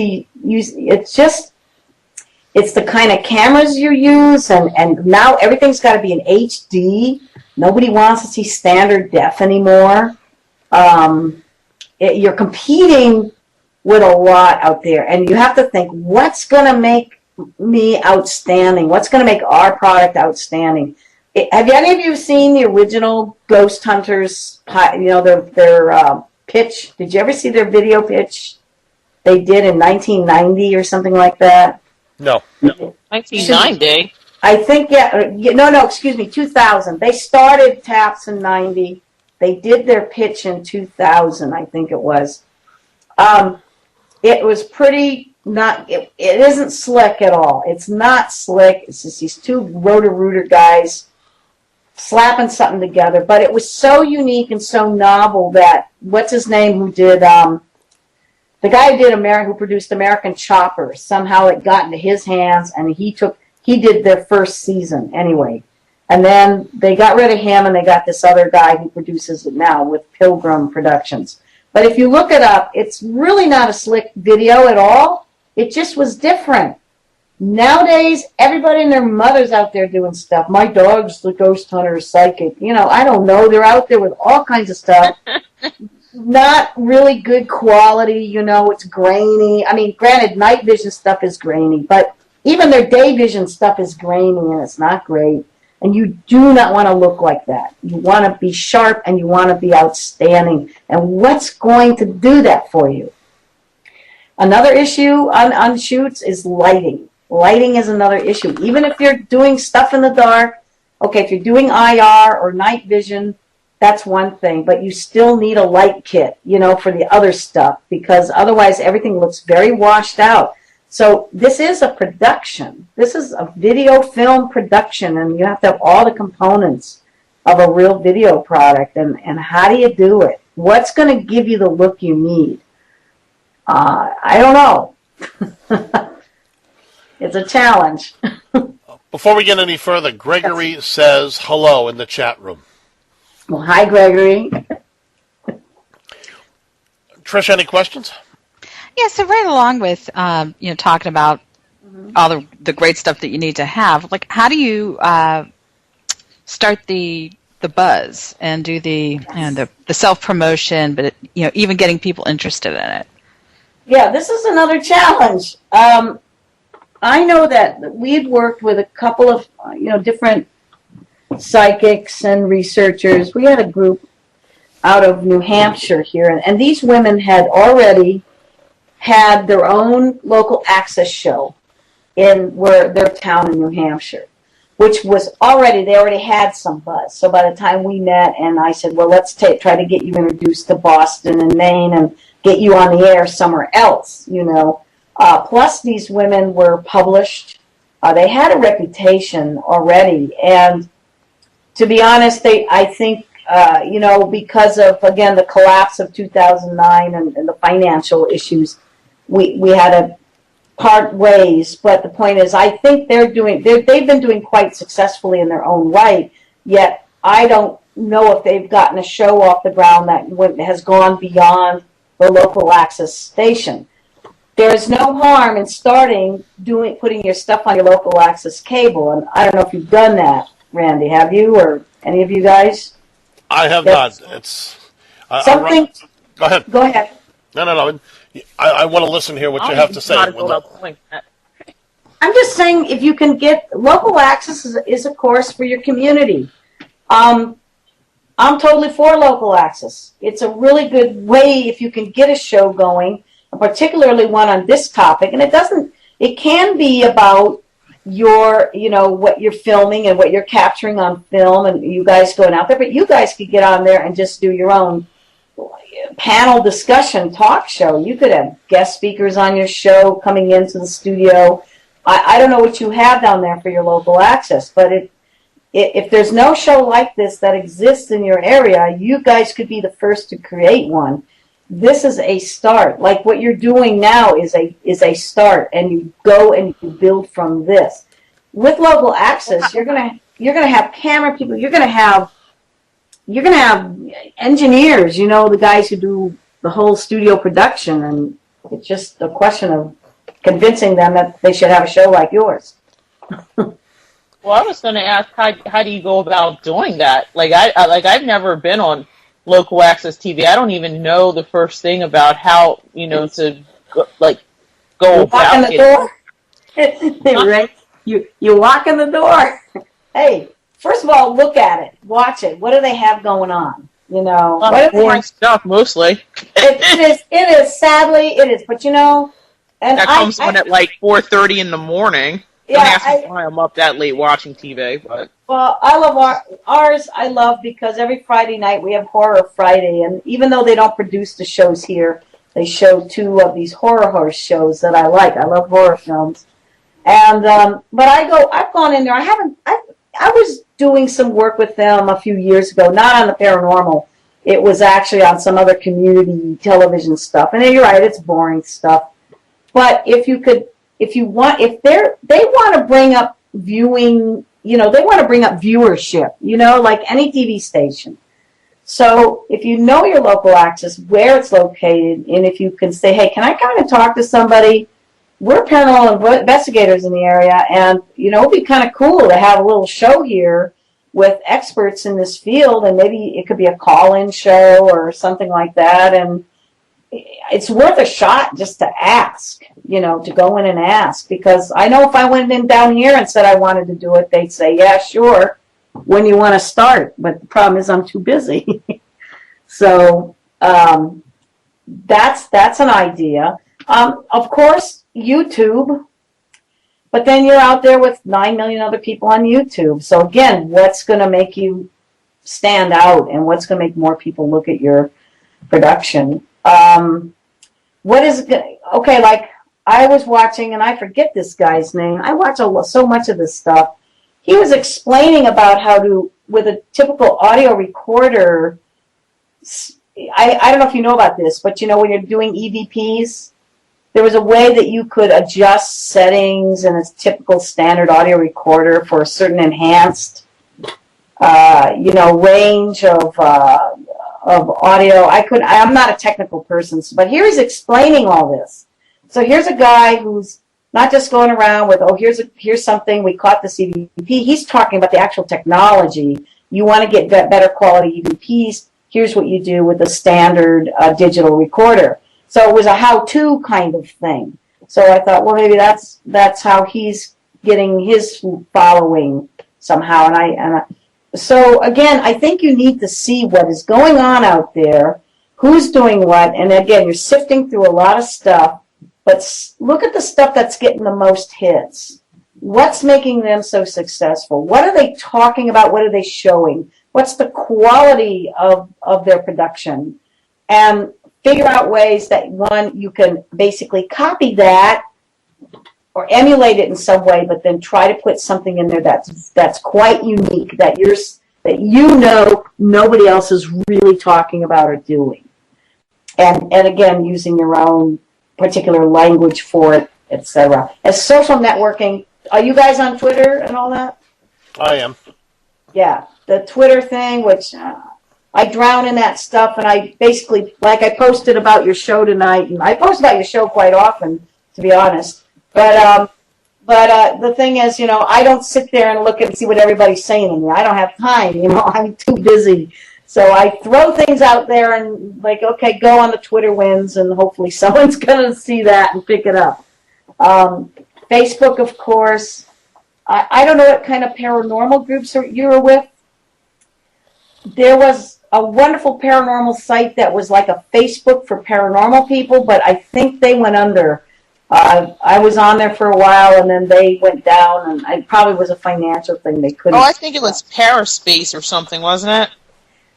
the kind of cameras you use, and now everything's got to be in HD. Nobody wants to see standard def anymore. You're competing with a lot out there, and you have to think, what's going to make me outstanding? What's going to make our product outstanding? Have any of you seen the original Ghost Hunters, their pitch? Did you ever see their video pitch they did in 1990 or something like that? No. 1990? I think, excuse me, 2000. They started TAPS in 90. They did their pitch in 2000, I think it was. It was pretty it isn't slick at all. It's not slick. It's just these two rotor-rooter guys slapping something together. But it was so unique and so novel that, what's his name, who did, the guy who produced American Chopper, somehow it got into his hands, and he did their first season anyway. And then they got rid of him, and they got this other guy who produces it now with Pilgrim Productions. But if you look it up, it's really not a slick video at all. It just was different. Nowadays, everybody and their mother's out there doing stuff. My dog's the ghost hunter, psychic. I don't know. They're out there with all kinds of stuff. Not really good quality, it's grainy. I mean, granted, night vision stuff is grainy, but even their day vision stuff is grainy, and it's not great. And you do not want to look like that. You want to be sharp, and you want to be outstanding. And what's going to do that for you? Another issue on shoots is lighting. Lighting is another issue. Even if you're doing stuff in the dark, okay, if you're doing IR or night vision, that's one thing. But you still need a light kit, for the other stuff, because otherwise everything looks very washed out. So this is a production. This is a video film production, and you have to have all the components of a real video product. And how do you do it? What's going to give you the look you need? I don't know. It's a challenge. Before we get any further, Gregory says hello in the chat room. Well, hi, Gregory. Trish, any questions? Yeah, so right along with talking about all the great stuff that you need to have, like how do you start the buzz and do the self promotion, but even getting people interested in it? Yeah, this is another challenge. I know that we'd worked with a couple of different psychics and researchers. We had a group out of New Hampshire here, and these women had already had their own local access show in their town in New Hampshire, which was they already had some buzz. So by the time we met, and I said, well, let's try to get you introduced to Boston and Maine and get you on the air somewhere else, Plus, these women were published. They had a reputation already, and to be honest, I think, because of, again, the collapse of 2009 and the financial issues, we had to part ways. But the point is, I think they've been doing quite successfully in their own right, yet I don't know if they've gotten a show off the ground that has gone beyond the local access station. There's no harm in putting your stuff on your local access cable, and I don't know if you've done that, Randy. Have you, or any of you guys? I have not. It's something. Go ahead. Go ahead. No. I want to listen to hear what you have to say. I'm just saying, if you can get local access is a course for your community. I'm totally for local access. It's a really good way if you can get a show going, particularly one on this topic. And it can be about what you're filming and what you're capturing on film, and you guys going out there, but you guys could get on there and just do your own panel discussion talk show. You could have guest speakers on your show coming into the studio. I don't know what you have down there for your local access, but if there's no show like this that exists in your area, you guys could be the first to create one. This is a start. Like what you're doing now is a start, and you go and you build from this. With local access, you're gonna have camera people. You're gonna have engineers. The guys who do the whole studio production, and it's just a question of convincing them that they should have a show like yours. Well, I was going to ask, how do you go about doing that? I've never been on local access TV. I don't even know the first thing about how to go about it. Right? You walk in the door. Hey, first of all, look at it, watch it. What do they have going on? Boring stuff mostly. It is. Sadly, it is. But and that comes on at 4:30 in the morning. Don't ask me why I'm up that late watching TV. But I love ours. I love because every Friday night we have Horror Friday, and even though they don't produce the shows here, they show 2 of these horror shows that I like. I love horror films, and but I've gone in there. I was doing some work with them a few years ago, not on the paranormal. It was actually on some other community television stuff. And you're right, it's boring stuff. But if they want to bring up viewing, they want to bring up viewership, like any TV station. So if you know your local access, where it's located, and if you can say, hey, can I kind of talk to somebody? We're paranormal investigators in the area, and, it'd be kind of cool to have a little show here with experts in this field, and maybe it could be a call-in show or something like that, and it's worth a shot just to ask, to go in and ask, because I know if I went in down here and said I wanted to do it, they'd say, yeah, sure, when you want to start, but the problem is I'm too busy. So that's an idea. Of course, YouTube, but then you're out there with 9 million other people on YouTube. So again, what's going to make you stand out, and what's going to make more people look at your production? What is it? Okay, like I was watching, and I forget this guy's name. I watch so much of this stuff. He was explaining about how to, with a typical audio recorder, I don't know if you know about this, but when you're doing EVPs, there was a way that you could adjust settings in a typical standard audio recorder for a certain enhanced, range of audio. I'm not a technical person, but here he's explaining all this. So here's a guy who's not just going around with, here's something, we caught this EVP. He's talking about the actual technology. You want to get better quality EVPs. Here's what you do with a standard digital recorder. So it was a how-to kind of thing. So I thought, well, maybe that's how he's getting his following somehow. So again, I think you need to see what is going on out there, who's doing what, and again, you're sifting through a lot of stuff, but look at the stuff that's getting the most hits. What's making them so successful? What are they talking about? What are they showing? What's the quality of their production? And figure out ways that, one, you can basically copy that or emulate it in some way, but then try to put something in there that's quite unique, that nobody else is really talking about or doing. And again, using your own particular language for it, etc. As social networking, are you guys on Twitter and all that? I am. Yeah, the Twitter thing, which I drown in that stuff, and I basically, like I posted about your show tonight, and I post about your show quite often, to be honest. But the thing is, I don't sit there and look and see what everybody's saying to me. I don't have time, I'm too busy. So I throw things out there and okay, go on the Twitter wins, and hopefully someone's going to see that and pick it up. Facebook, of course. I don't know what kind of paranormal groups you're with. There was a wonderful paranormal site that was like a Facebook for paranormal people, but I think they went under. I was on there for a while, and then they went down, and it probably was a financial thing. They couldn't. Oh, I think it was Paraspace or something, wasn't it?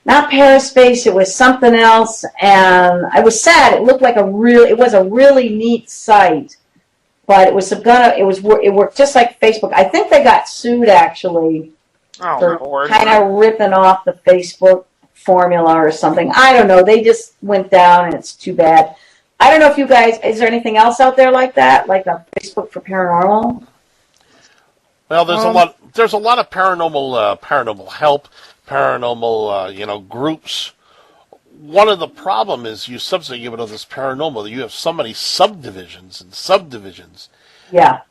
Not Paraspace, it was something else, and I was sad. It looked like it was a really neat site, but it worked just like Facebook. I think they got sued actually for kind of ripping off the Facebook formula or something. I don't know. They just went down, and it's too bad. I don't know if you guys, is there anything else out there like that, like a Facebook for paranormal? Well, there's a lot of paranormal help, paranormal groups. One of the problem is you substitute with this paranormal. You have so many subdivisions and subdivisions. Yeah.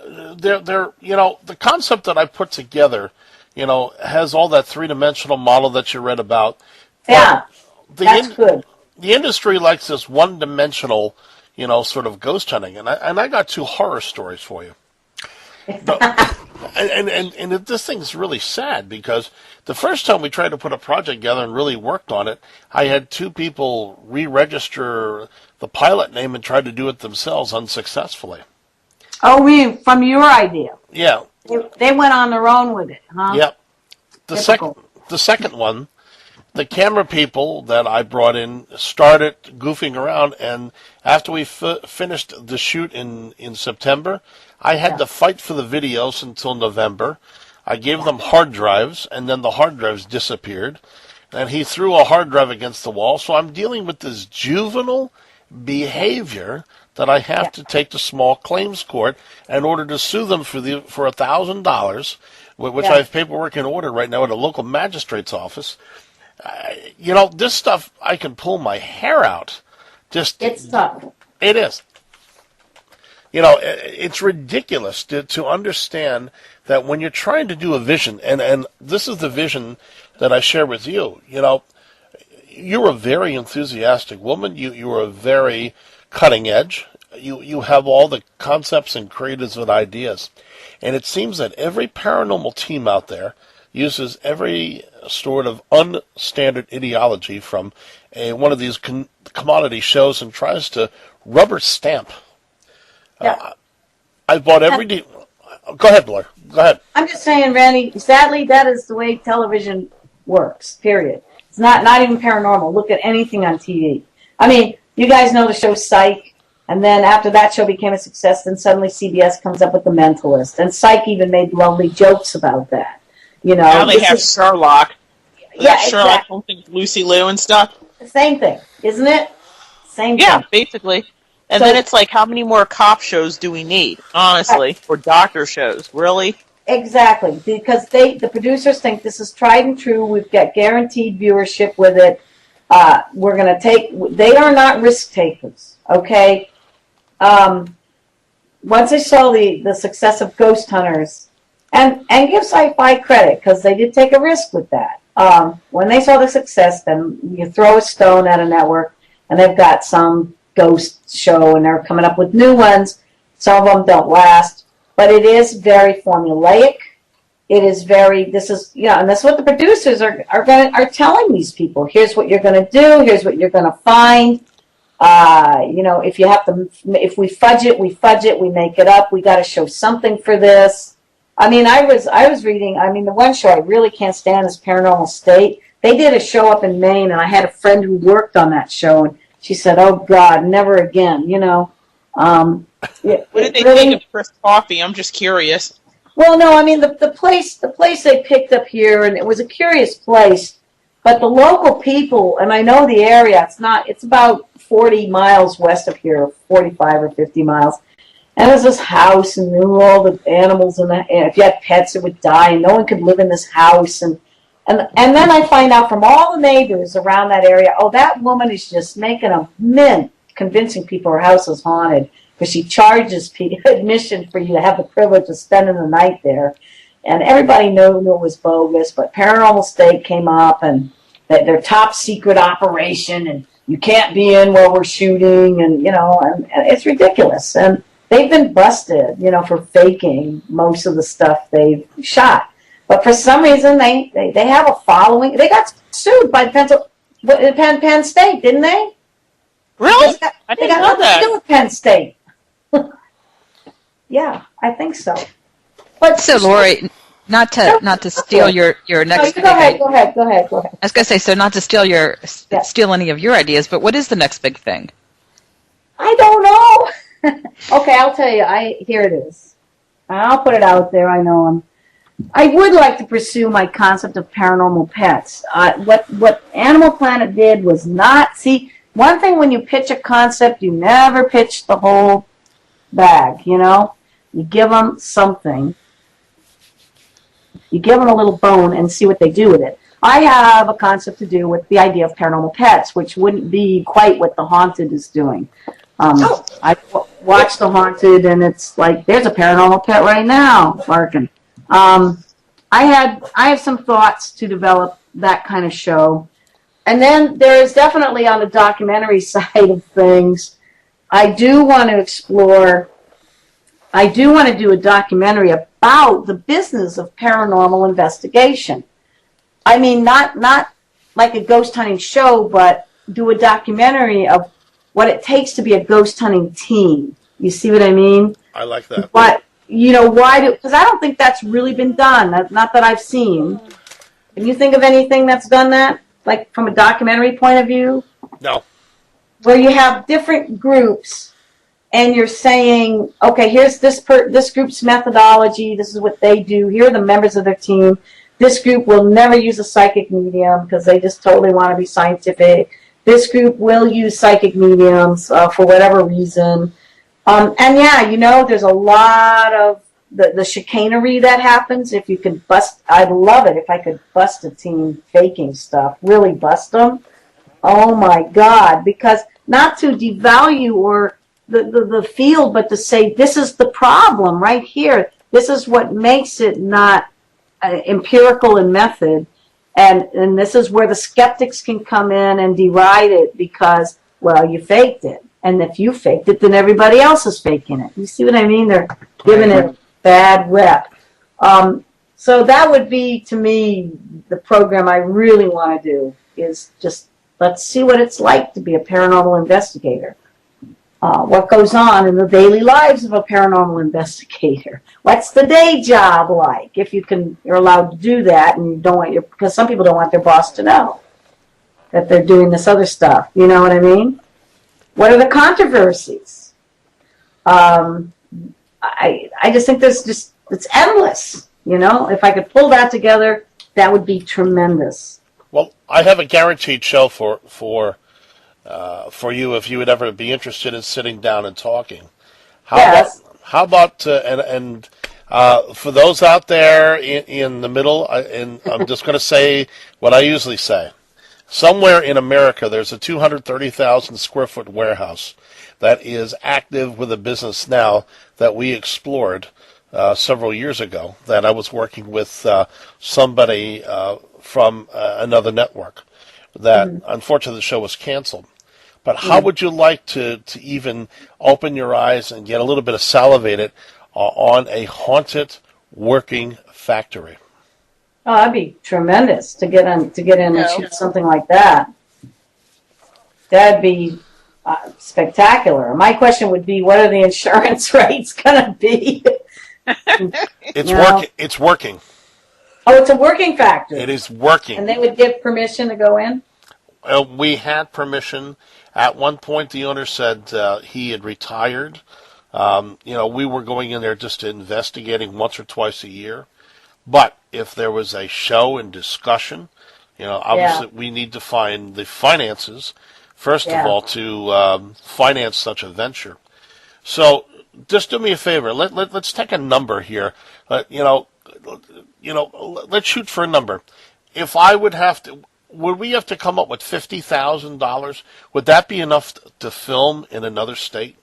They're the concept that I put together, has all that three-dimensional model that you read about. Yeah, that's good. The industry likes this one-dimensional, sort of ghost hunting, and I got two horror stories for you. And this thing's really sad because the first time we tried to put a project together and really worked on it, I had two people re-register the pilot name and try to do it themselves unsuccessfully. Oh, from your idea? Yeah. They went on their own with it, huh? Yep. The second one, the camera people that I brought in started goofing around, and after we finished the shoot in September, I had to fight for the videos until November. I gave them hard drives, and then the hard drives disappeared, and he threw a hard drive against the wall. So I'm dealing with this juvenile behavior that I have to take to small claims court in order to sue them for $1,000, which I have paperwork in order right now at a local magistrate's office. This stuff, I can pull my hair out. It's tough. It is. It's ridiculous to understand that when you're trying to do a vision, and this is the vision that I share with you, you're a very enthusiastic woman. You are very cutting edge. You have all the concepts and creatives and ideas. And it seems that every paranormal team out there uses every sort of unstandard ideology from one of these commodity shows and tries to rubber stamp. I bought every Go ahead, Blair. Go ahead. I'm just saying, Randy, sadly, that is the way television works, period. It's not even paranormal. Look at anything on TV. I mean, you guys know the show Psych, and then after that show became a success, then suddenly CBS comes up with The Mentalist, and Psych even made lovely jokes about that. Now they have Sherlock. Sherlock exactly. with Lucy Liu and stuff. Same thing, isn't it? Same thing. Yeah, basically. And then it's like, how many more cop shows do we need, honestly? Or doctor shows, really? Exactly, because the producers think this is tried and true. We've got guaranteed viewership with it. We're going to they are not risk takers, okay? Once I saw the success of Ghost Hunters, and give Sci-Fi credit, because they did take a risk with that. When they saw the success, then you throw a stone at a network, and they've got some ghost show, and they're coming up with new ones. Some of them don't last, but it is very formulaic. It is and this is what the producers are telling these people. Here's what you're going to do. Here's what you're going to find. If we fudge it, we make it up. We got to show something for this. I mean, I was reading. I mean, the one show I really can't stand is Paranormal State. They did a show up in Maine, and I had a friend who worked on that show, and she said, "Oh God, never again." What did they think of Chris Coffee? I'm just curious. Well, no, I mean the place they picked up here, and it was a curious place. But the local people, and I know the area. It's about 40 miles west of here, 45 or 50 miles. And there's this house, and there were all the animals, and if you had pets, it would die, and no one could live in this house. And then I find out from all the neighbors around that area, oh, that woman is just making a mint convincing people her house is haunted, because she charges admission for you to have the privilege of spending the night there. And everybody knew it was bogus, but Paranormal State came up, and that their top secret operation, and you can't be in while we're shooting, and it's ridiculous. And they've been busted, for faking most of the stuff they've shot. But for some reason, they have a following. They got sued by Penn State, didn't they? Really? They got nothing to do with Penn State. Yeah, I think so. But So, Laurie, not to steal your next. Go ahead. I was going to say, so not to steal any of your ideas, but what is the next big thing? I don't know. Okay, I'll tell you. Here it is. I'll put it out there. I know I would like to pursue my concept of paranormal pets. What Animal Planet did was not see. One thing when you pitch a concept, you never pitch the whole bag. You give them something. You give them a little bone and see what they do with it. I have a concept to do with the idea of paranormal pets, which wouldn't be quite what The Haunted is doing. I watched The Haunted, and it's like there's a paranormal pet right now barking. I have some thoughts to develop that kind of show, and then there is definitely on the documentary side of things. I do want to explore. I do want to do a documentary about the business of paranormal investigation. I mean, not like a ghost hunting show, but do a documentary of what it takes to be a ghost hunting team. You see what I mean? I like that. But, why because I don't think that's really been done. Not that I've seen. Can you think of anything that's done that? Like from a documentary point of view? No. Where you have different groups and you're saying, okay, here's this group's methodology. This is what they do. Here are the members of their team. This group will never use a psychic medium because they just totally want to be scientific. This group will use psychic mediums for whatever reason. And yeah, there's a lot of the chicanery that happens. If you could I'd love it if I could bust a team faking stuff, really bust them. Oh my God, because not to devalue or the field, but to say this is the problem right here. This is what makes it not empirical in method, and this is where the skeptics can come in and deride it because, well, you faked it, and if you faked it, then everybody else is faking it. You see what I mean? They're giving it a bad rep. So that would be, to me, the program I really want to do is just let's see what it's like to be a paranormal investigator. What goes on in the daily lives of a paranormal investigator? What's the day job like? If you're allowed to do that, and you don't want because some people don't want their boss to know that they're doing this other stuff. You know what I mean? What are the controversies? I just think it's endless. If I could pull that together, that would be tremendous. Well, I have a guaranteed show for you if you would ever be interested in sitting down and talking. How about for those out there in the middle, and I'm just going to say what I usually say. Somewhere in America, there's a 230,000 square foot warehouse that is active with a business now that we explored several years ago. That I was working with somebody from another network. That unfortunately the show was canceled. But how would you like to even open your eyes and get a little bit of salivated on a haunted working factory? Oh, that'd be tremendous to get in and shoot something like that. That'd be spectacular. My question would be, what are the insurance rates going to be? It's working. Oh, it's a working factory. It is working. And they would give permission to go in? We had permission. At one point, the owner said he had retired. We were going in there just investigating once or twice a year. But if there was a show and discussion, obviously we need to find the finances, first of all, to finance such a venture. So just do me a favor. Let's take a number here. Let's shoot for a number. If I would we have to come up with $50,000? Would that be enough to film in another state?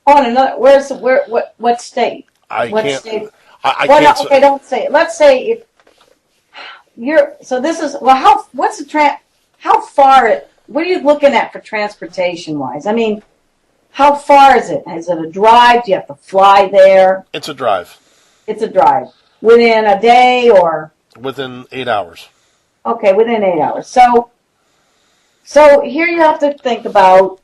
Oh, in another. What state? I can't. State? I can't. Okay, don't say it. Let's say if you're. So this is How far? What are you looking at for transportation wise? I mean, how far is it? Is it a drive? Do you have to fly there? It's a drive. It's a drive. Within a day or? Within 8 hours. Okay, within 8 hours. So here you have to think about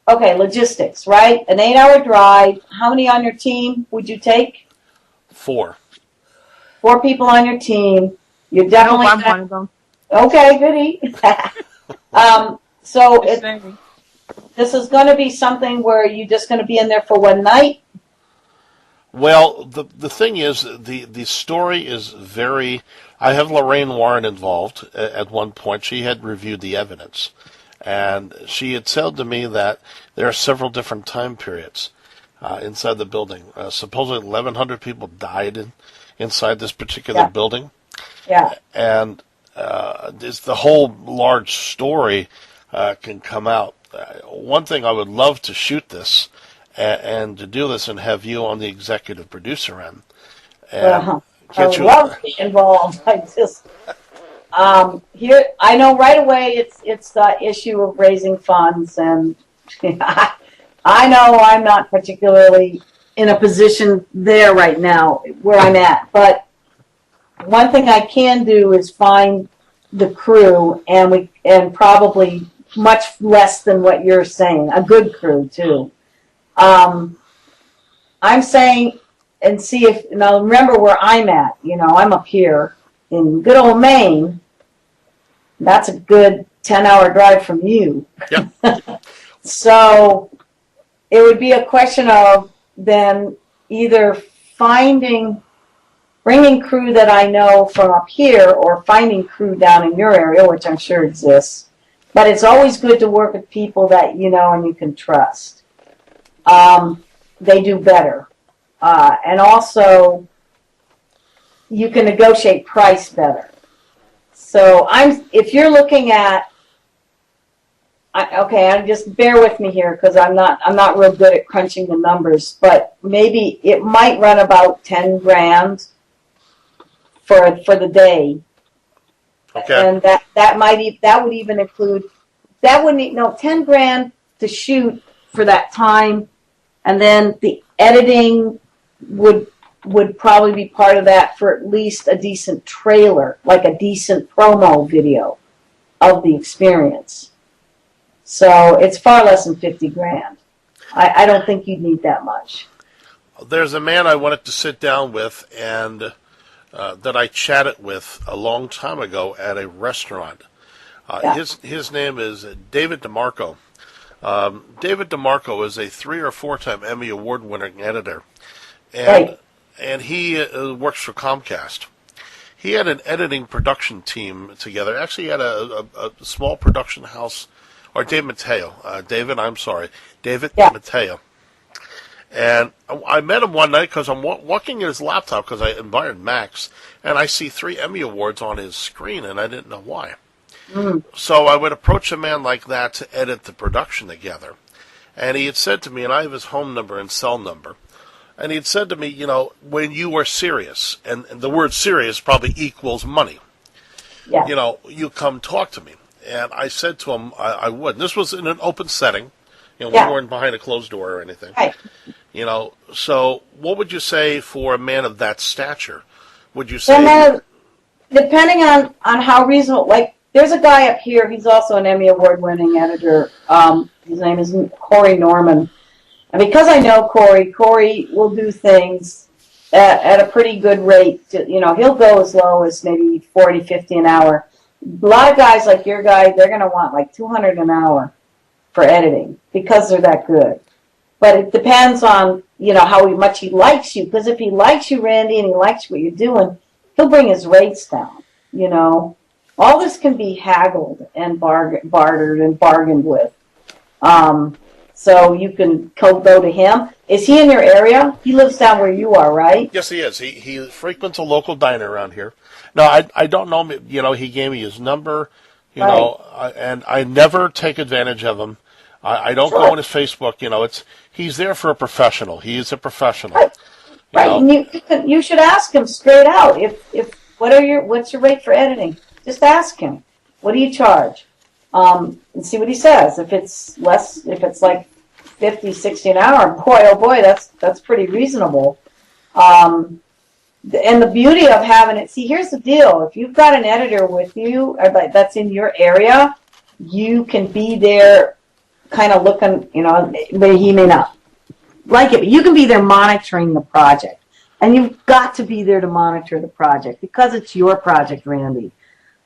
okay, logistics, right? An 8-hour drive. How many on your team would you take? 4. 4 people on your team. You're Nope, definitely I'm one of them. okay. Goody. So this is going to be something where you're just going to be in there for one night. Well, the thing is, the story is very. I have Lorraine Warren involved at one point. She had reviewed the evidence, and she had said to me that there are several different time periods inside the building. Supposedly 1,100 people died inside this particular building. Yeah. And the whole large story can come out. One thing I would love to shoot this and to do this and have you on the executive producer end. And I would love to be involved. I just here I know right away it's the issue of raising funds, and I know I'm not particularly in a position there right now where I'm at, but one thing I can do is find the crew, and probably much less than what you're saying, a good crew too. I'm saying, and see if, now remember where I'm at, I'm up here in good old Maine. That's a good 10-hour drive from you. Yep. So it would be a question of then either bringing crew that I know from up here, or finding crew down in your area, which I'm sure exists. But it's always good to work with people that you know and you can trust. They do better. And also, you can negotiate price better. So if you're looking at, just bear with me here because I'm not real good at crunching the numbers, but maybe it might run about $10,000 for the day. Okay. And that would even include $10,000 to shoot for that time, and then the editing would probably be part of that for at least a decent trailer, like a decent promo video of the experience. So it's far less than $50,000. I don't think you'd need that much. There's a man I wanted to sit down with and that I chatted with a long time ago at a restaurant. His name is David DeMarco. David DeMarco is a 3 or 4-time Emmy Award-winning editor, and he works for Comcast. He had an editing production team together. Actually, he had a small production house, or Dave Mateo. David Mateo. And I met him one night because I'm walking at his laptop because I admired Max, and I see 3 Emmy Awards on his screen, and I didn't know why. So I would approach a man like that to edit the production together. And he had said to me, and I have his home number and cell number, and he had said to me, when you are serious, and the word serious probably equals money, you come talk to me. And I said to him I would. And this was in an open setting. We weren't behind a closed door or anything. Right. So what would you say for a man of that stature? Would you say... Depending on how reasonable, like, there's a guy up here, he's also an Emmy Award-winning editor. His name is Corey Norman. And because I know Corey will do things at a pretty good rate. He'll go as low as maybe 40, 50 an hour. A lot of guys like your guy, they're going to want like $200 an hour for editing because they're that good. But it depends on, how much he likes you. Because if he likes you, Randy, and he likes what you're doing, he'll bring his rates down, All this can be haggled and bartered and bargained with. So you can go to him. Is he in your area? He lives down where you are, right? Yes, he is. He frequents a local diner around here. No, I don't know him. He gave me his number, and I never take advantage of him. I don't go on his Facebook. He's there for a professional. He is a professional. Right. And you should ask him straight out. What's your rate for editing? Just ask him. What do you charge? And see what he says. If it's less, if it's like 50, 60 an hour, oh boy, that's pretty reasonable. And the beauty of having it, see, here's the deal. If you've got an editor with you that's in your area, you can be there kind of looking, but he may not like it. But you can be there monitoring the project. And you've got to be there to monitor the project because it's your project, Randy.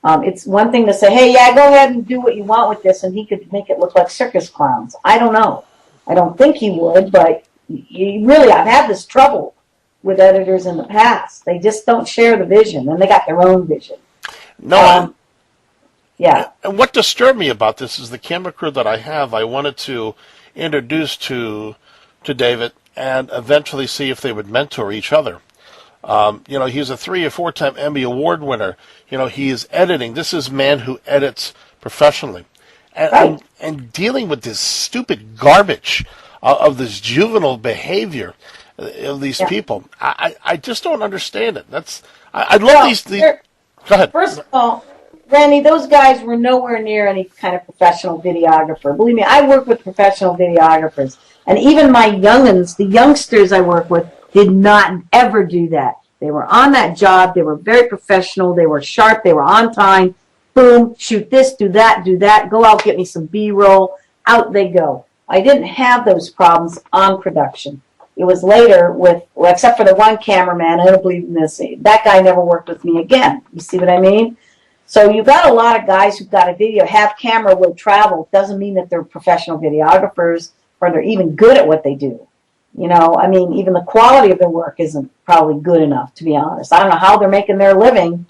It's one thing to say, hey, yeah, go ahead and do what you want with this, and he could make it look like circus clowns. I don't know. I don't think he would, but I've had this trouble with editors in the past. They just don't share the vision, and they got their own vision. No, yeah. And what disturbed me about this is the camera crew that I have, I wanted to introduce to David and eventually see if they would mentor each other. He's a 3 or 4 time Emmy Award winner. He is editing. This is a man who edits professionally. And dealing with this stupid garbage of this juvenile behavior of these people. I just don't understand it. I love these. Go ahead. First of all, Randy, those guys were nowhere near any kind of professional videographer. Believe me, I work with professional videographers. And even my youngins, the youngsters I work with, did not ever do that. They were on that job. They were very professional. They were sharp. They were on time. Boom, shoot this, do that. Go out, get me some B-roll. Out they go. I didn't have those problems on production. It was later except for the one cameraman, I don't believe in this. That guy never worked with me again. You see what I mean? So you got a lot of guys who've got a video, have camera, will travel. Doesn't mean that they're professional videographers or they're even good at what they do. Even the quality of their work isn't probably good enough, to be honest. I don't know how they're making their living,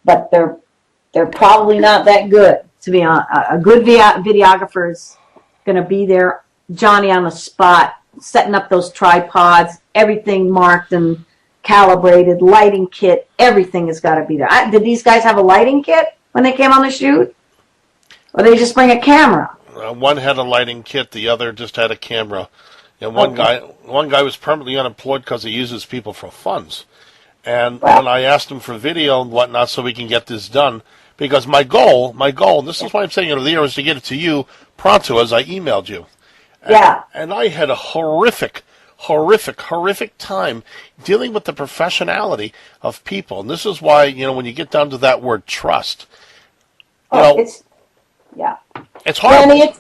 but they're probably not that good, to be honest. A good videographer is going to be there, Johnny on the spot, setting up those tripods, everything marked and calibrated, lighting kit, everything has got to be there. Did these guys have a lighting kit when they came on the shoot? Or they just bring a camera? One had a lighting kit, the other just had a camera. And one guy was permanently unemployed because he uses people for funds. And when I asked him for video and whatnot so we can get this done, because my goal, and this is why I'm saying it over the air, is to get it to you pronto as I emailed you. And I had a horrific time dealing with the professionality of people. And this is why, when you get down to that word trust, it's horrible. Danny,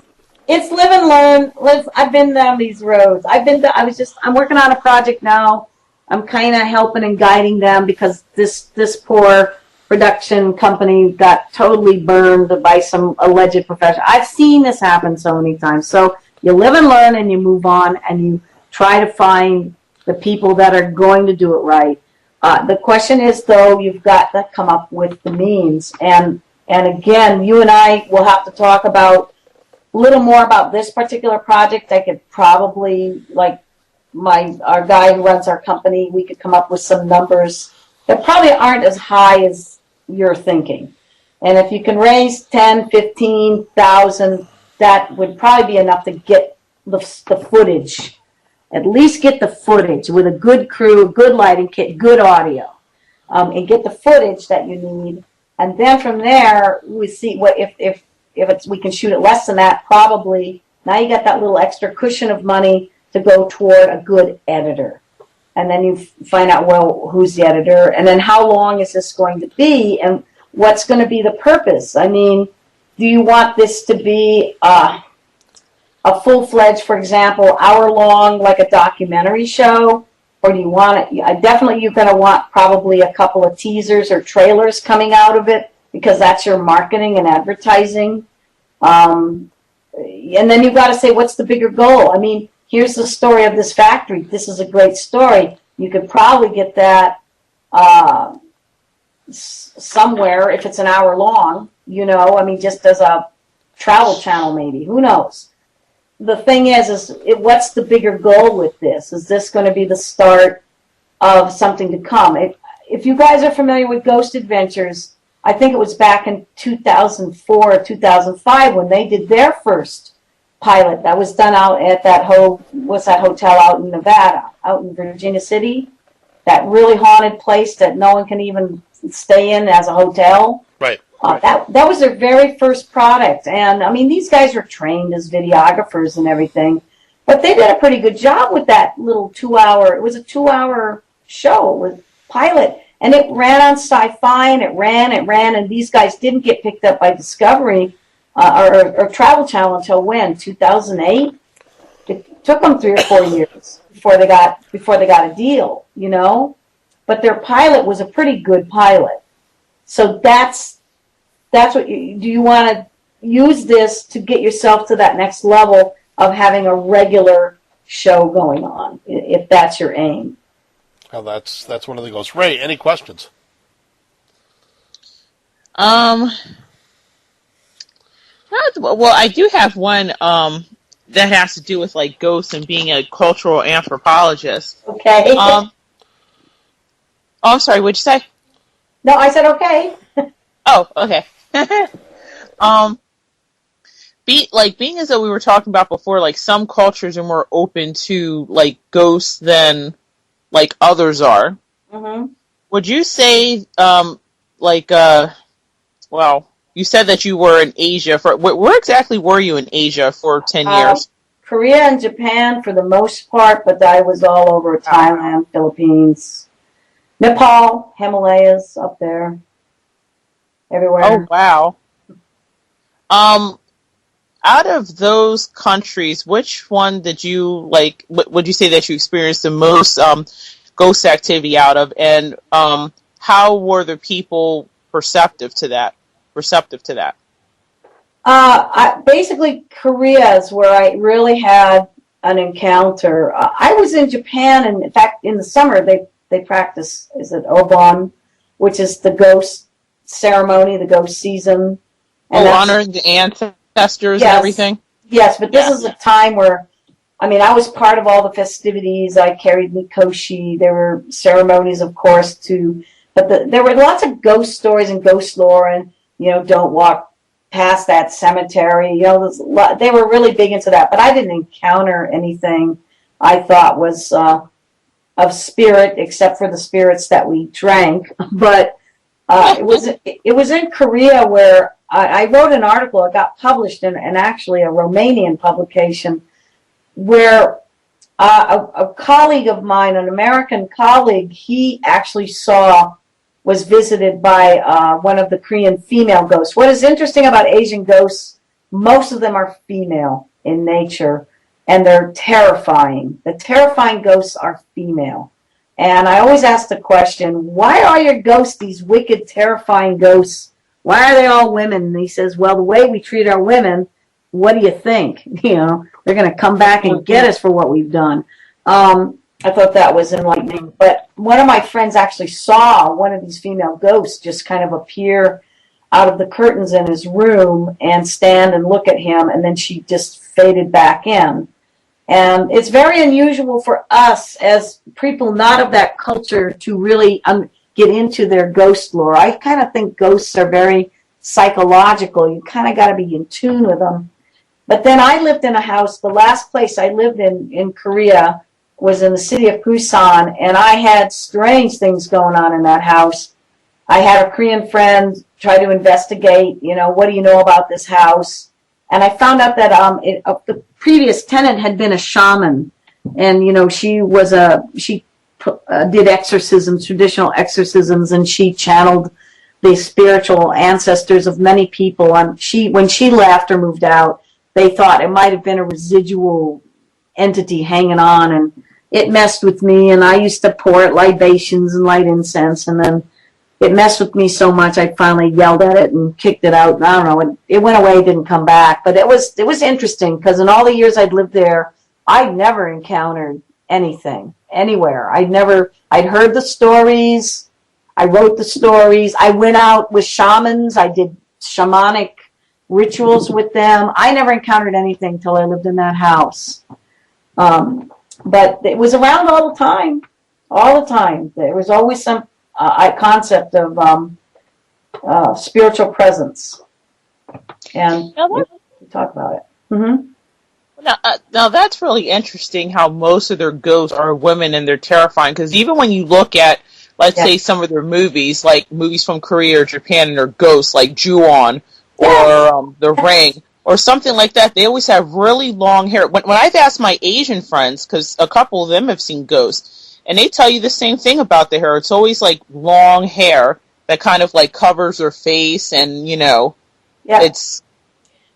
it's live and learn. I've been down these roads. I'm working on a project now. I'm kind of helping and guiding them because this poor production company got totally burned by some alleged professional. I've seen this happen so many times. So you live and learn and you move on and you try to find the people that are going to do it right. The question is, though, you've got to come up with the means. And again, you and I will have to talk about a little more about this particular project. I could probably, our guy who runs our company, we could come up with some numbers that probably aren't as high as you're thinking. And if you can raise 10, 15,000, that would probably be enough to get the footage. At least get the footage with a good crew, good lighting kit, good audio, and get the footage that you need. And then from there, we see what if we can shoot it less than that. Probably now you got that little extra cushion of money to go toward a good editor. And then you find out, who's the editor? And then how long is this going to be? And what's going to be the purpose? I mean, do you want this to be a full-fledged, for example, hour-long, like a documentary show? Or do you want it? Definitely you're going to want probably a couple of teasers or trailers coming out of it because that's your marketing and advertising. And then you've got to say, what's the bigger goal? I mean, here's the story of this factory. This is a great story. You could probably get that somewhere if it's an hour long, just as a travel channel maybe. Who knows? The thing is what's the bigger goal with this? Is this going to be the start of something to come? If you guys are familiar with Ghost Adventures, I think it was back in 2004 or 2005 when they did their first pilot that was done out at that hotel out in Nevada, out in Virginia City, that really haunted place that no one can even stay in as a hotel. Right. That was their very first product. And, I mean, these guys are trained as videographers and everything. But they did a pretty good job with that little 2-hour. It was a 2-hour show with pilot. And it ran on Sci-Fi, and it ran. And these guys didn't get picked up by Discovery or Travel Channel until when? 2008. It took them 3 or 4 years before they got a deal, you know. But their pilot was a pretty good pilot. So that's what do you want to use this to get yourself to that next level of having a regular show going on, if that's your aim. Well, that's one of the goals. Ray, any questions? Well, I do have one that has to do with like ghosts and being a cultural anthropologist. Okay. Oh, I'm sorry. What'd you say? No, I said okay. Oh, okay. Being as though we were talking about before, like some cultures are more open to like ghosts than like others are. Mm-hmm. Would you say, well, you said that you were in Asia for where exactly were you in Asia for 10 years? Korea and Japan for the most part, but I was all over Thailand, Philippines, Nepal, Himalayas, up there, everywhere. Oh wow. Out of those countries, which one did you like? Would you say that you experienced the most ghost activity out of, and how were the people receptive to that? Basically, Korea is where I really had an encounter. I was in Japan, and in fact, in the summer they practice, is it Obon, which is the ghost ceremony, the ghost season. And honoring the ancestors and everything? Yes, but this is a time where, I mean, I was part of all the festivities. I carried mikoshi. There were ceremonies, of course, too. But there were lots of ghost stories and ghost lore, and, you know, don't walk past that cemetery. You know, they were really big into that. But I didn't encounter anything I thought was of spirit, except for the spirits that we drank. But it was in Korea where I wrote an article. It got published in actually a Romanian publication, where a colleague of mine, an American colleague, he actually was visited by one of the Korean female ghosts. What is interesting about Asian ghosts, most of them are female in nature, and they're terrifying. The terrifying ghosts are female. And I always ask the question, why are your ghosts, these wicked, terrifying ghosts, why are they all women? And he says, well, the way we treat our women, what do you think? You know, they're going to come back and get us for what we've done. I thought that was enlightening. But one of my friends actually saw one of these female ghosts just kind of appear out of the curtains in his room and stand and look at him, and then she just faded back in. And it's very unusual for us as people not of that culture to really get into their ghost lore. I kind of think ghosts are very psychological. You kind of got to be in tune with them. But then I lived in a house. The last place I lived in Korea was in the city of Busan, and I had strange things going on in that house. I had a Korean friend try to investigate, you know, what do you know about this house? And I found out that the previous tenant had been a shaman, and you know she did exorcisms, traditional exorcisms, and she channeled the spiritual ancestors of many people. And when she left or moved out, they thought it might have been a residual entity hanging on, and it messed with me. And I used to pour it libations and light incense, and then it messed with me so much I finally yelled at it and kicked it out. And I don't know, it went away, didn't come back. But it was interesting because in all the years I'd lived there, I'd never encountered anything anywhere. I'd heard the stories. I wrote the stories. I went out with shamans. I did shamanic rituals with them. I never encountered anything till I lived in that house. But it was around all the time. All the time. There was always some concept of spiritual presence. And we talk about it. Mm-hmm. Now that's really interesting how most of their ghosts are women, and they're terrifying, because even when you look at, let's say, some of their movies, like movies from Korea or Japan, and they're ghosts, like Ju-on or The Ring or something like that, they always have really long hair. When I've asked my Asian friends, because a couple of them have seen ghosts, and they tell you the same thing about the hair. It's always like long hair that kind of like covers their face, and you know, it's...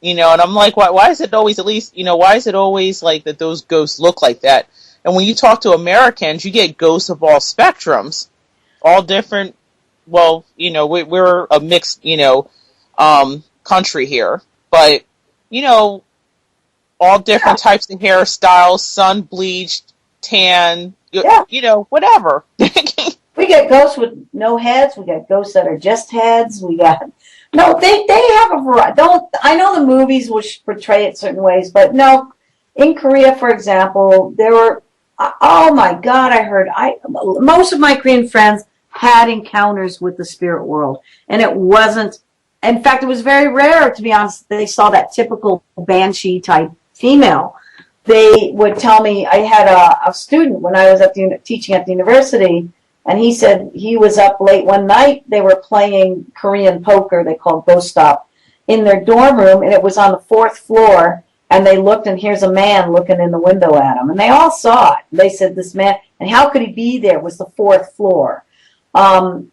And I'm like, why is it always, at least, why is it always like that those ghosts look like that? And when you talk to Americans, you get ghosts of all spectrums, all different. Well, we're a mixed, country here, but, all different types of hairstyles, sun bleached, tan, whatever. We get ghosts with no heads. We got ghosts that are just heads. We got no. They have a variety. I know the movies will portray it certain ways, but no. In Korea, for example, there were. Oh my God! Most of my Korean friends had encounters with the spirit world, and it wasn't. In fact, it was very rare, to be honest. They saw that typical banshee type female. They would tell me. I had a student when I was teaching at the university. And he said he was up late one night. They were playing Korean poker, they called Ghost Stop, in their dorm room, and it was on the 4th floor. And they looked, and here's a man looking in the window at them. And they all saw it. They said, this man, and how could he be there? It was the 4th floor. I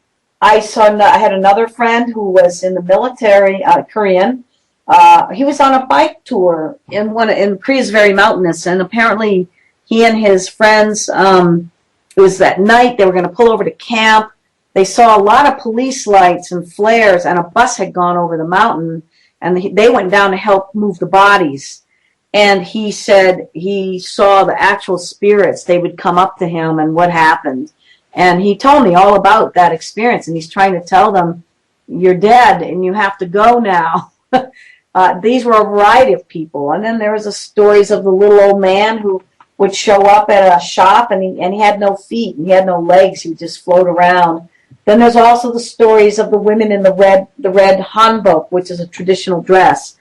had another friend who was in the military, Korean. He was on a bike tour in Korea's very mountainous, and apparently he and his friends. It was that night. They were going to pull over to camp. They saw a lot of police lights and flares, and a bus had gone over the mountain, and they went down to help move the bodies. And he said he saw the actual spirits. They would come up to him and what happened. And he told me all about that experience, and he's trying to tell them, you're dead, and you have to go now. These were a variety of people. And then there was the stories of the little old man who would show up at a shop, and he had no feet and he had no legs. He would just float around. Then there's also the stories of the women in the red hanbok, which is a traditional dress.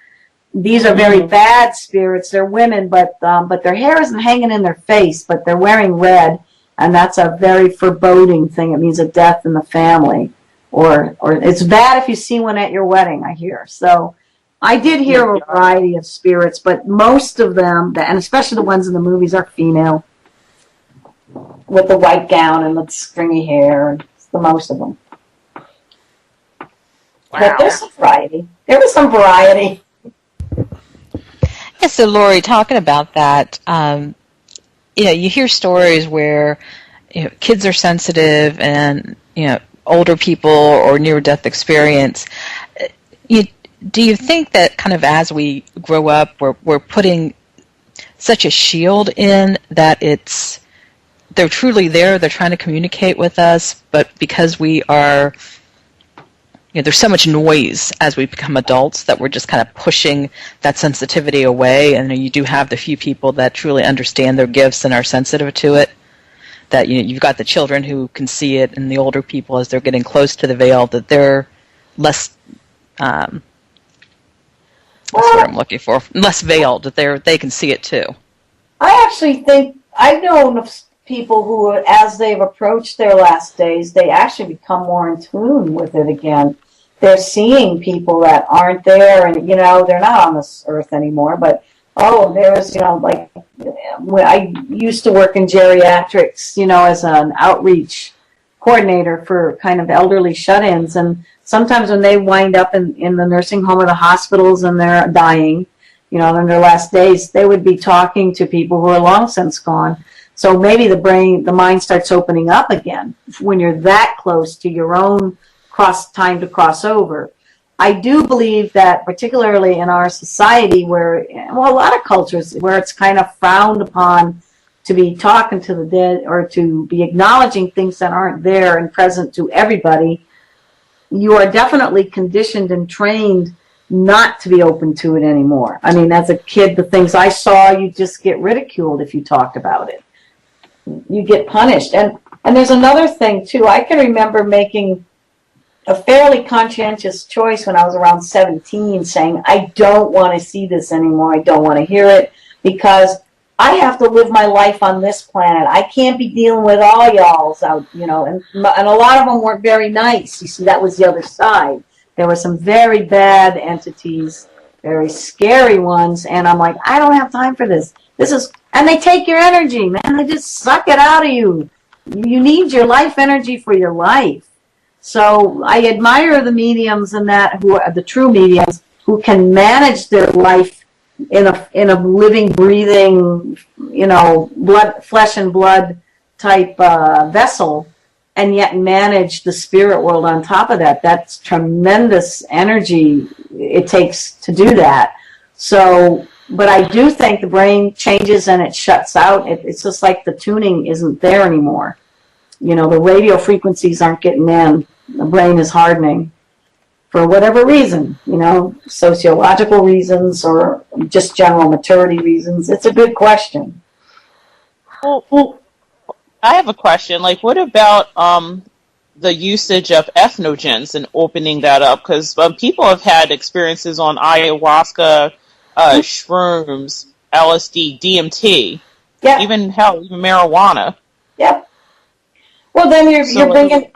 These are very bad spirits. They're women, but their hair isn't hanging in their face, but they're wearing red, and that's a very foreboding thing. It means a death in the family, or it's bad if you see one at your wedding, I hear. So I did hear a variety of spirits, but most of them, and especially the ones in the movies, are female with the white gown and the stringy hair. It's the most of them. Wow. But there's some variety. There was some variety. Yeah, so Laurie, talking about that, you hear stories where kids are sensitive and older people or near-death experience. Do you think that kind of as we grow up, we're putting such a shield in that they're truly there, they're trying to communicate with us, but because we are, there's so much noise as we become adults that we're just kind of pushing that sensitivity away, and you do have the few people that truly understand their gifts and are sensitive to it, that you've got the children who can see it, and the older people, as they're getting close to the veil, that they're less... That's what I'm looking for. Less veiled, that they can see it too. I actually think I've known of people who, as they've approached their last days, they actually become more in tune with it again. They're seeing people that aren't there, and they're not on this earth anymore. But there's like when I used to work in geriatrics, as an outreach coordinator for kind of elderly shut-ins, and sometimes when they wind up in the nursing home or the hospitals and they're dying, in their last days, they would be talking to people who are long since gone. So maybe the mind starts opening up again when you're that close to your own time to cross over. I do believe that particularly in our society where, a lot of cultures where it's kind of frowned upon to be talking to the dead or to be acknowledging things that aren't there and present to everybody, you are definitely conditioned and trained not to be open to it anymore. I mean, as a kid, the things I saw, you just get ridiculed if you talked about it. You get punished. And there's another thing, too. I can remember making a fairly conscientious choice when I was around 17, saying, I don't want to see this anymore. I don't want to hear it, because I have to live my life on this planet. I can't be dealing with all y'all's out, and a lot of them weren't very nice. You see, that was the other side. There were some very bad entities, very scary ones, and I'm like, I don't have time for this. And they take your energy, man. They just suck it out of you. You need your life energy for your life. So I admire the mediums and who are the true mediums who can manage their life in a living, breathing, flesh and blood type vessel, and yet manage the spirit world on top of that. That's tremendous energy it takes to do that. So, but I do think the brain changes and it shuts out. It's just like the tuning isn't there anymore. The radio frequencies aren't getting in. The brain is hardening for whatever reason, sociological reasons or just general maturity reasons. It's a good question. Well, I have a question. Like, what about the usage of ethnogens and opening that up? Because people have had experiences on ayahuasca, shrooms, LSD, DMT, even marijuana. Yep. Well, then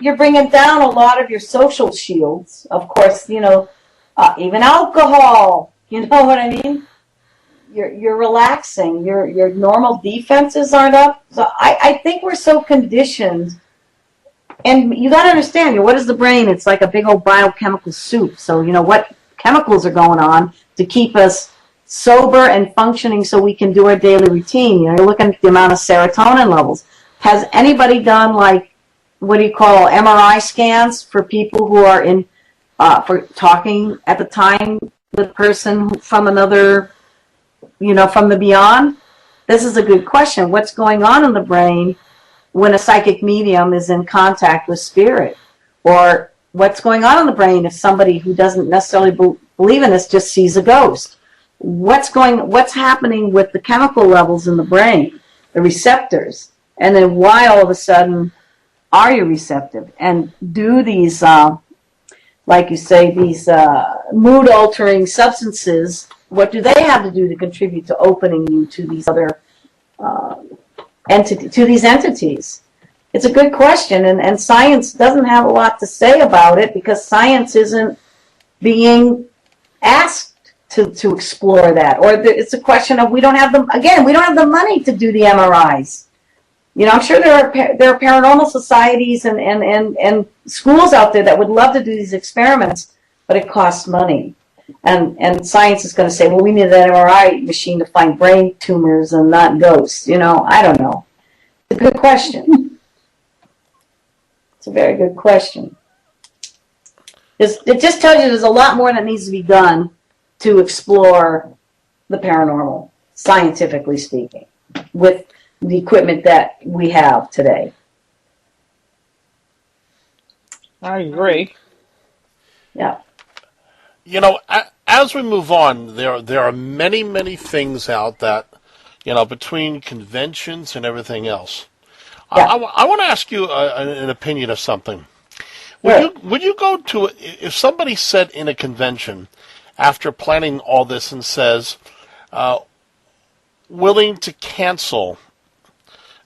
you're bringing down a lot of your social shields. Of course, even alcohol. You know what I mean? You're relaxing. Your normal defenses aren't up. So I think we're so conditioned. And you got to understand, what is the brain? It's like a big old biochemical soup. So what chemicals are going on to keep us sober and functioning so we can do our daily routine. You're looking at the amount of serotonin levels. Has anybody done MRI scans for people who are for talking at the time with a person from another, from the beyond? This is a good question. What's going on in the brain when a psychic medium is in contact with spirit? Or what's going on in the brain if somebody who doesn't necessarily believe in this just sees a ghost? What's happening with the chemical levels in the brain, the receptors? And then why all of a sudden are you receptive? And do these, like you say, these mood-altering substances, what do they have to do to contribute to opening you to these other entities? It's a good question, and science doesn't have a lot to say about it because science isn't being asked to explore that. Or it's a question of we don't have the money to do the MRIs. I'm sure there are paranormal societies and schools out there that would love to do these experiments, but it costs money. And science is going to say, well, we need an MRI machine to find brain tumors and not ghosts. I don't know. It's a good question. It's a very good question. It just tells you there's a lot more that needs to be done to explore the paranormal, scientifically speaking, with the equipment that we have today. I agree. Yeah. As we move on, there are many, many things out that, between conventions and everything else. Yeah. I want to ask you an opinion of something. Would you go to, if somebody said in a convention, after planning all this and says, willing to cancel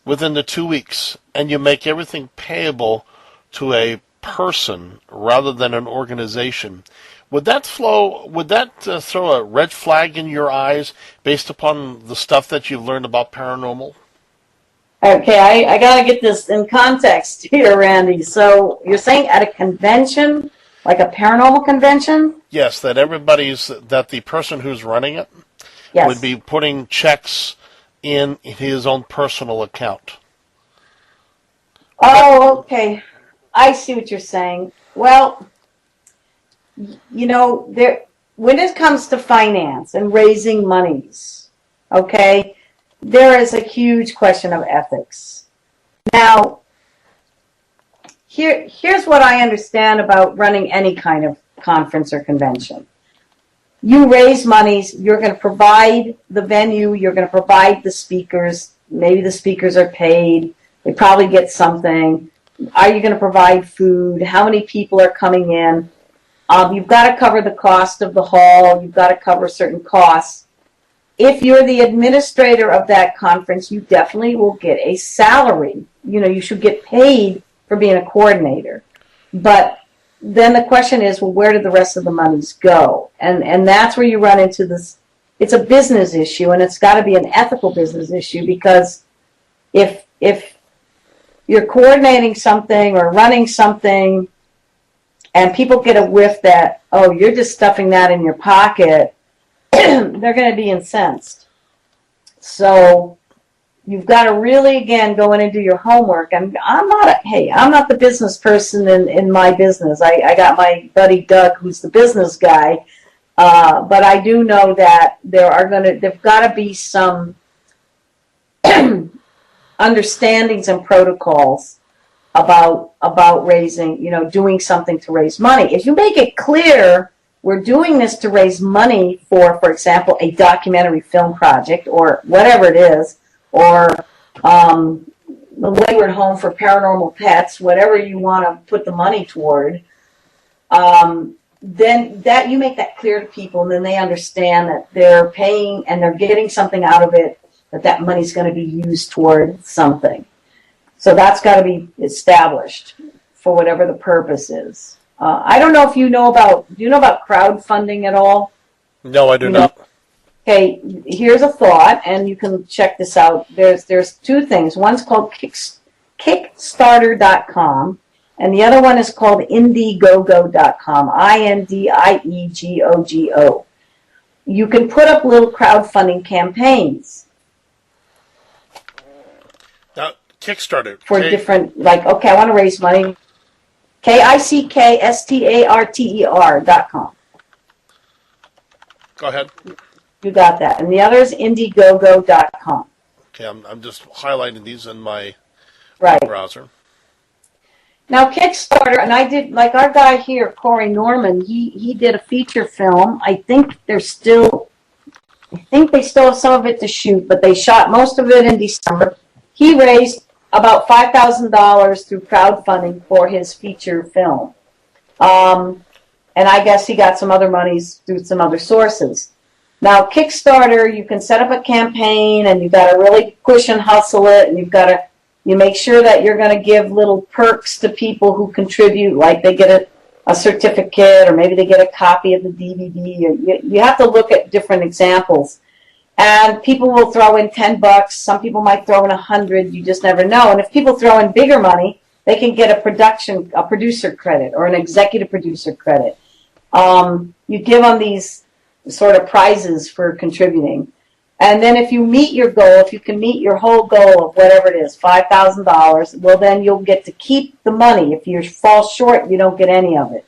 within the 2 weeks, and you make everything payable to a person rather than an organization, would that throw a red flag in your eyes based upon the stuff that you've learned about paranormal? Okay, I got to get this in context here, Randy. So you're saying at a convention, like a paranormal convention? Yes, that the person who's running it would be putting checks in his own personal account. Oh, okay. I see what you're saying. Well, when it comes to finance and raising monies, okay, there is a huge question of ethics. Now, here's what I understand about running any kind of conference or convention. You raise monies, you're going to provide the venue, you're going to provide the speakers, maybe the speakers are paid, they probably get something. Are you going to provide food? How many people are coming in? You've got to cover the cost of the hall, you've got to cover certain costs. If you're the administrator of that conference, you definitely will get a salary. You should get paid for being a coordinator. But then the question is, well, where did the rest of the monies go? And that's where you run into this. It's a business issue, and it's got to be an ethical business issue, because if you're coordinating something or running something and people get a whiff that, oh, you're just stuffing that in your pocket, they're going to be incensed. So you've got to really, again, go in and do your homework. I'm not the business person in my business. I got my buddy Doug, who's the business guy, but I do know that there've got to be some understandings and protocols about raising, doing something to raise money. If you make it clear we're doing this to raise money for example, a documentary film project or whatever it is, or the Wayward Home for Paranormal Pets, whatever you want to put the money toward, then that you make that clear to people, and then they understand that they're paying and they're getting something out of it, that money's going to be used toward something. So that's got to be established for whatever the purpose is. I don't know if do you know about crowdfunding at all? No, I do not. Okay, here's a thought, and you can check this out. There's two things. One's called Kickstarter.com, and the other one is called Indiegogo.com, Indiegogo. You can put up little crowdfunding campaigns. Now, Kickstarter. For different, I want to raise money. Kickstarter.com. Go ahead. You got that. And the other is Indiegogo.com. Okay, I'm just highlighting these in my browser. Now, Kickstarter, and I did, our guy here, Corey Norman, he did a feature film. I think they still have some of it to shoot, but they shot most of it in December. He raised about $5,000 through crowdfunding for his feature film. And I guess he got some other monies through some other sources. Now, Kickstarter, you can set up a campaign, and you've got to really push and hustle it, and you make sure that you're going to give little perks to people who contribute, like they get a certificate, or maybe they get a copy of the DVD. You have to look at different examples. And people will throw in $10. Some people might throw in $100. You just never know. And if people throw in bigger money, they can get a producer credit or an executive producer credit. You give them these sort of prizes for contributing. And then if you meet your goal, if you can meet your whole goal of whatever it is, $5,000, well, then you'll get to keep the money. If you fall short, you don't get any of it.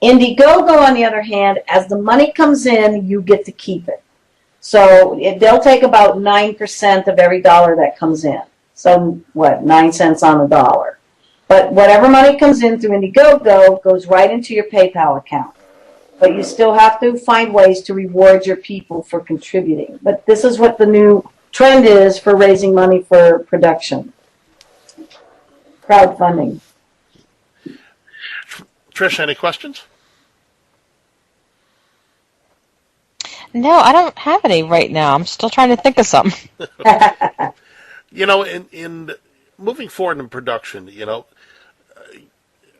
Indiegogo, on the other hand, as the money comes in, you get to keep it. So they'll take about 9% of every dollar that comes in. So 9 cents on the dollar. But whatever money comes in through Indiegogo goes right into your PayPal account. But you still have to find ways to reward your people for contributing. But this is what the new trend is for raising money for production. Crowdfunding. Trish, any questions? No, I don't have any right now. I'm still trying to think of something. In moving forward in production,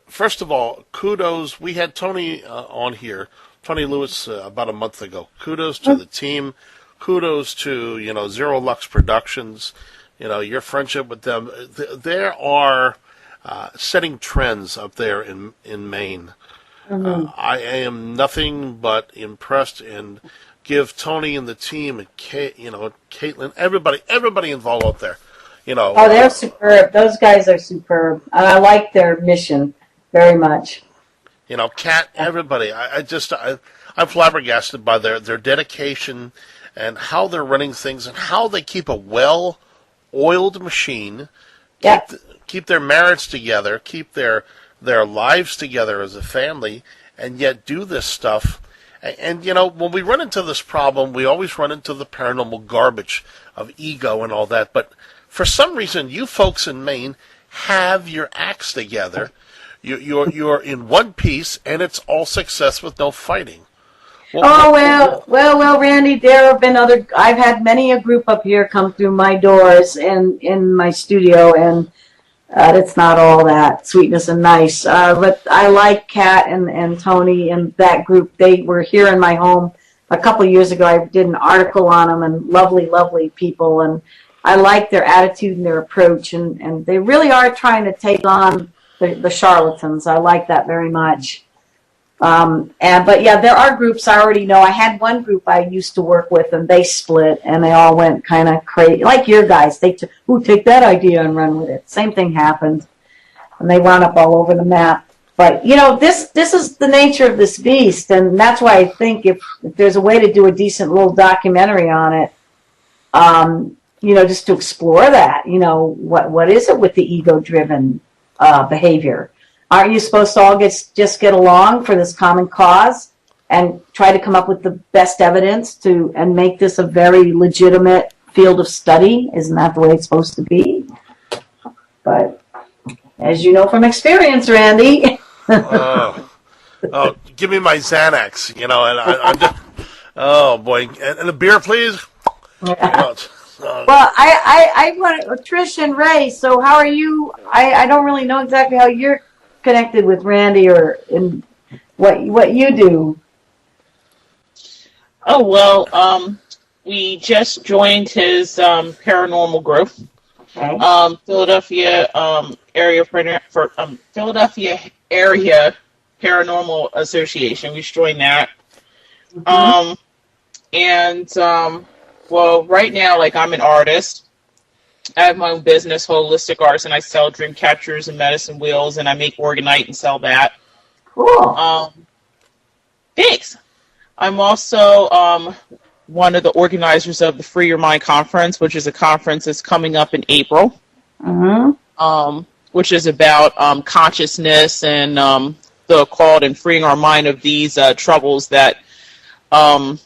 first of all, kudos. We had Tony on here, Tony Lewis, about a month ago. Kudos to the team. Kudos to, Zero Lux Productions. Your friendship with them. They are setting trends up there in Maine. Mm-hmm. I am nothing but impressed, and give Tony and the team and Caitlin, everybody involved up there. Oh, they're superb. Those guys are superb. I like their mission very much. Kat, everybody. I'm flabbergasted by their dedication and how they're running things and how they keep a well-oiled machine. Yeah. Keep their marriage together, keep their lives together as a family, and yet do this stuff. And, when we run into this problem, we always run into the paranormal garbage of ego and all that. But for some reason, you folks in Maine have your acts together. You're in one piece, and it's all success with no fighting. Well, Randy, there have been I've had many a group up here come through my doors and in my studio, and it's not all that sweetness and nice. But I like Kat and Tony and that group. They were here in my home a couple of years ago. I did an article on them, and lovely, lovely people. And I like their attitude and their approach. And they really are trying to take on the charlatans. I like that very much. But yeah, there are groups I already know. I had one group I used to work with, and they split, and they all went kind of crazy, like your guys. They take that idea and run with it. Same thing happened, and they wound up all over the map. But this is the nature of this beast, and that's why I think if there's a way to do a decent little documentary on it, just to explore that, what is it with the ego-driven behavior? Aren't you supposed to all just get along for this common cause and try to come up with the best evidence and make this a very legitimate field of study? Isn't that the way it's supposed to be? But as you know from experience, Randy. Oh, give me my Xanax, and I'm just, oh boy, and a beer, please. Well, I want Trish and Ray. So how are you? I don't really know exactly how you're connected with Randy or in what you do. Oh well, we just joined his paranormal group. Okay. Philadelphia Philadelphia Area Paranormal Association. We just joined that. Mm-hmm. Well, right now, I'm an artist. I have my own business, Holistic Arts, and I sell dream catchers and medicine wheels, and I make orgonite and sell that. Cool. Thanks. I'm also one of the organizers of the Free Your Mind Conference, which is a conference that's coming up in April. Mm-hmm. Which is about consciousness and the occult and freeing our mind of these troubles that, of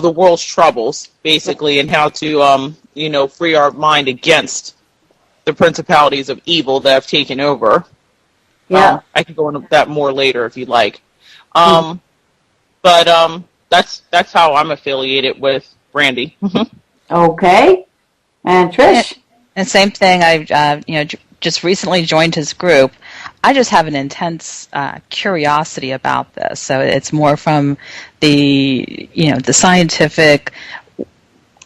the world's troubles, basically, and how to, free our mind against the principalities of evil that have taken over. Yeah. I can go into that more later if you'd like. But that's how I'm affiliated with Randy. Okay. And Trish? And same thing. I've just recently joined his group. I just have an intense curiosity about this. So it's more from the scientific.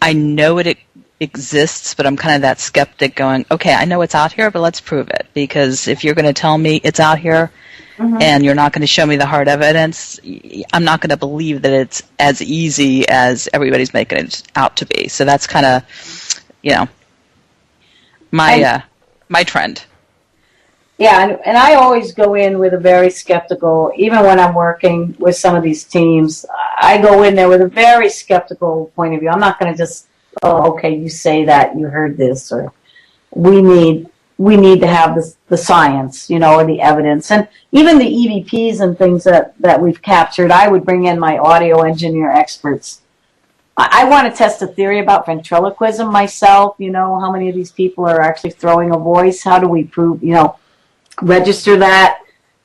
I know it exists, but I'm kind of that skeptic going, okay, I know it's out here, but let's prove it. Because if you're going to tell me it's out here and you're not going to show me the hard evidence, I'm not going to believe that it's as easy as everybody's making it out to be. So that's kind of, my trend. Yeah, and I always go in with a very skeptical, even when I'm working with some of these teams, I go in there with a very skeptical point of view. I'm not going to just, okay, you say that, you heard this, or we need to have the science, or the evidence. And even the EVPs and things that we've captured, I would bring in my audio engineer experts. I want to test a theory about ventriloquism myself, how many of these people are actually throwing a voice, how do we prove, register that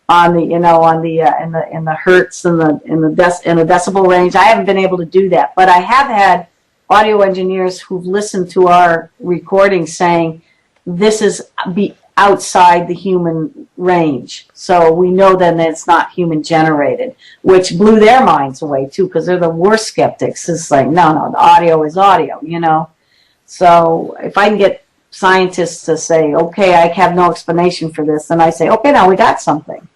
on the in the hertz and in the decibel range. I haven't been able to do that, but I have had audio engineers who've listened to our recordings saying this is outside the human range, so we know then that it's not human generated, which blew their minds away too, because they're the worst skeptics. It's like no, the audio is audio, So if I can get scientists to say, okay, I have no explanation for this, and I say, okay, now we got something.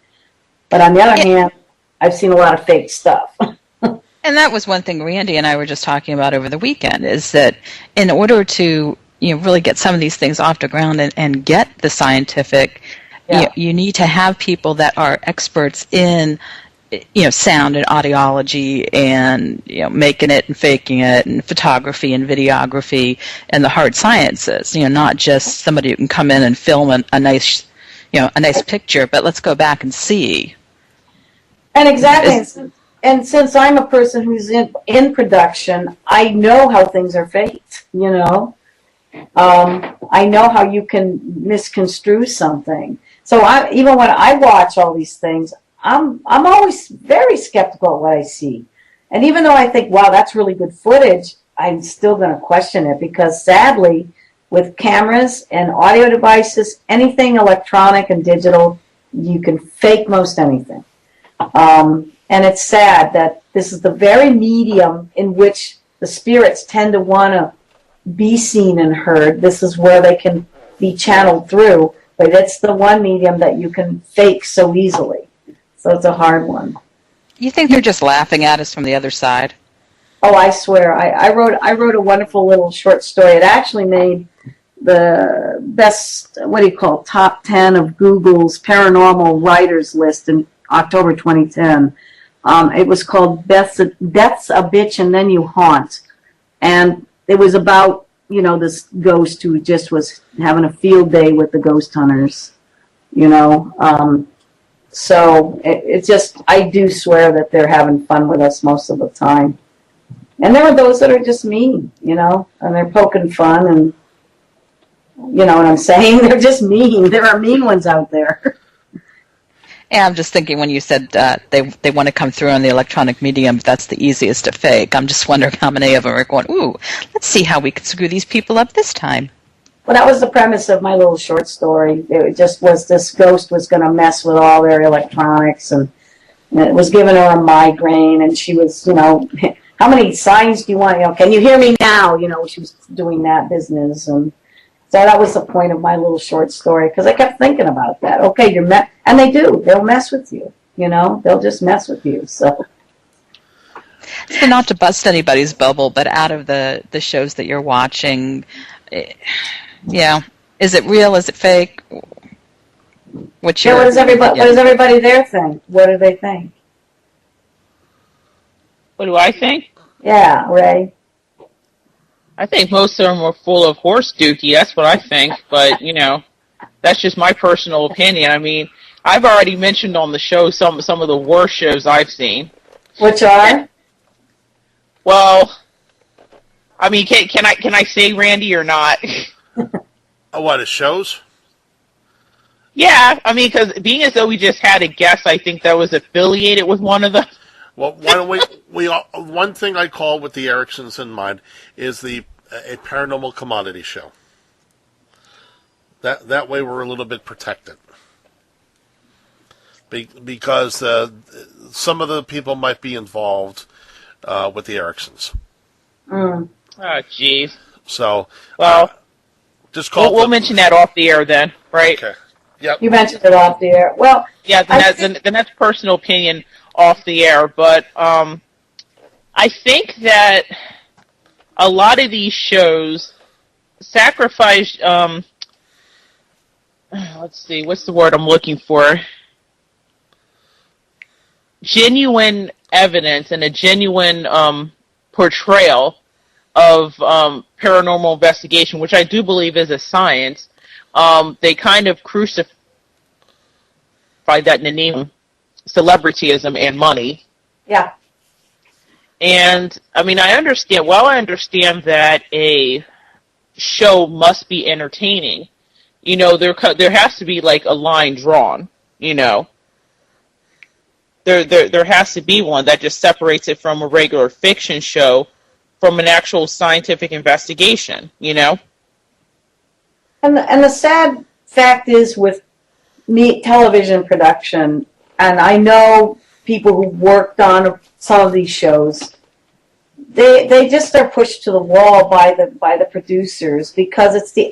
But on the other hand, I've seen a lot of fake stuff. And that was one thing Randy and I were just talking about over the weekend, is that in order to really get some of these things off the ground and get the scientific, you need to have people that are experts in sound and audiology and making it and faking it and photography and videography and the hard sciences. Not just somebody who can come in and film a nice picture, but let's go back and see. And exactly. And since I'm a person who's in production, I know how things are faked. I know how you can misconstrue something. So even when I watch all these things, I'm always very skeptical of what I see. And even though I think, wow, that's really good footage, I'm still going to question it, because sadly, with cameras and audio devices, anything electronic and digital, you can fake most anything. And it's sad that this is the very medium in which the spirits tend to want to be seen and heard. This is where they can, be channeled through, but it's the one medium that you can fake so easily. So it's a hard one. You think they're just laughing at us from the other side? Oh, I swear. I wrote a wonderful little short story. It actually made the best, top 10 of Google's paranormal writers list in October 2010. It was called Death's a Bitch and Then You Haunt. And it was about, this ghost who just was having a field day with the ghost hunters, So it's just, I do swear that they're having fun with us most of the time. And there are those that are just mean, and they're poking fun, and you know what I'm saying? They're just mean. There are mean ones out there. Yeah, I'm just thinking when you said they want to come through on the electronic medium, that's the easiest to fake. I'm just wondering how many of them are going, ooh, let's see how we can screw these people up this time. Well, that was the premise of my little short story. It just was this ghost was going to mess with all their electronics, and it was giving her a migraine, and she was, how many signs do you want? Can you hear me now? She was doing that business, and so that was the point of my little short story, because I kept thinking about that. Okay, and they do. They'll mess with you. They'll just mess with you. So not to bust anybody's bubble, but out of the shows that you're watching, is it real? Is it fake? What does everybody there think? What do they think? What do I think? Yeah, Ray. I think most of them are full of horse dookie. That's what I think. But, that's just my personal opinion. I mean, I've already mentioned on the show some of the worst shows I've seen. Which are? Well, I mean, can I say Randy or not? What, it shows? Yeah, I mean, because being as though we just had a guest, I think that was affiliated with one of them. Well, why don't we one thing I call with the Ericksons in mind is a paranormal commodity show. That way we're a little bit protected. Because some of the people might be involved with the Ericksons. Mm. Oh, jeez. So, well, just call. We'll mention that off the air then, right? Okay. Yep. You mentioned it off the air. Well, yeah, then that's personal opinion off the air, but I think that a lot of these shows sacrifice. Let's see, what's the word I'm looking for? Genuine evidence and a genuine portrayal of paranormal investigation, which I do believe is a science. They kind of crucify that in the name of celebrityism and money. Yeah. And, I mean, I understand that a show must be entertaining, there has to be, like, a line drawn, There has to be one that just separates it from a regular fiction show from an actual scientific investigation, And the sad fact is with television production, and I know people who worked on some of these shows, they just are pushed to the wall by the producers because it's the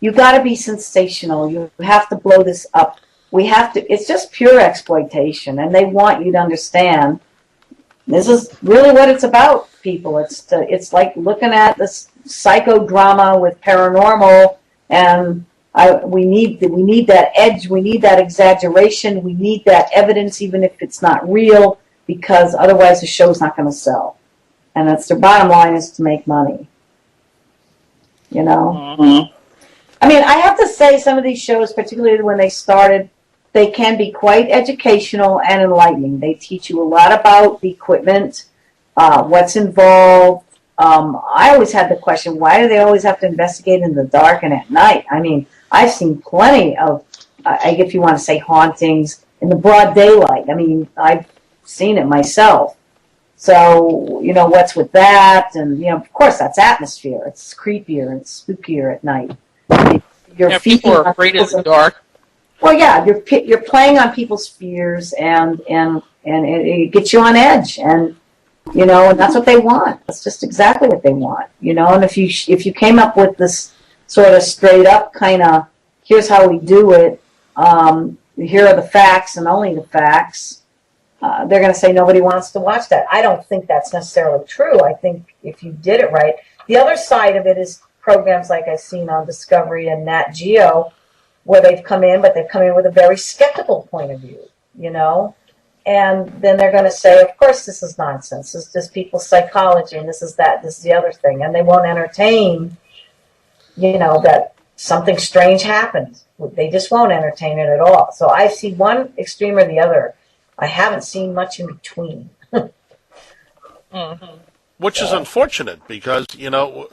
you got to be sensational. You have to blow this up. It's just pure exploitation, and they want you to understand this is really what it's about, people. It's like looking at this psychodrama with paranormal, and we need that edge, we need that exaggeration, we need that evidence, even if it's not real, because otherwise the show's not going to sell. And that's their bottom line, is to make money. Mm-hmm. I mean, I have to say some of these shows, particularly when they started, they can be quite educational and enlightening. They teach you a lot about the equipment, what's involved. I always had the question, why do they always have to investigate in the dark and at night? I mean, I've seen plenty of, if you want to say, hauntings in the broad daylight. I mean, I've seen it myself. So, what's with that? And, of course, that's atmosphere. It's creepier, it's spookier at night. People are afraid of the dark. Well, yeah, you're playing on people's fears, and it gets you on edge, and and that's what they want. That's just exactly what they want, And if you came up with this sort of straight up kind of, here's how we do it. Here are the facts and only the facts. They're going to say nobody wants to watch that. I don't think that's necessarily true. I think if you did it right. The other side of it is programs like I've seen on Discovery and Nat Geo, where they've come in, but they've come in with a very skeptical point of view, you know? And then they're going to say, of course, this is nonsense. This is just people's psychology, and this is that, this is the other thing. And they won't entertain, you know, that something strange happened. They just won't entertain it at all. So I see one extreme or the other. I haven't seen much in between. Which is unfortunate because, you know,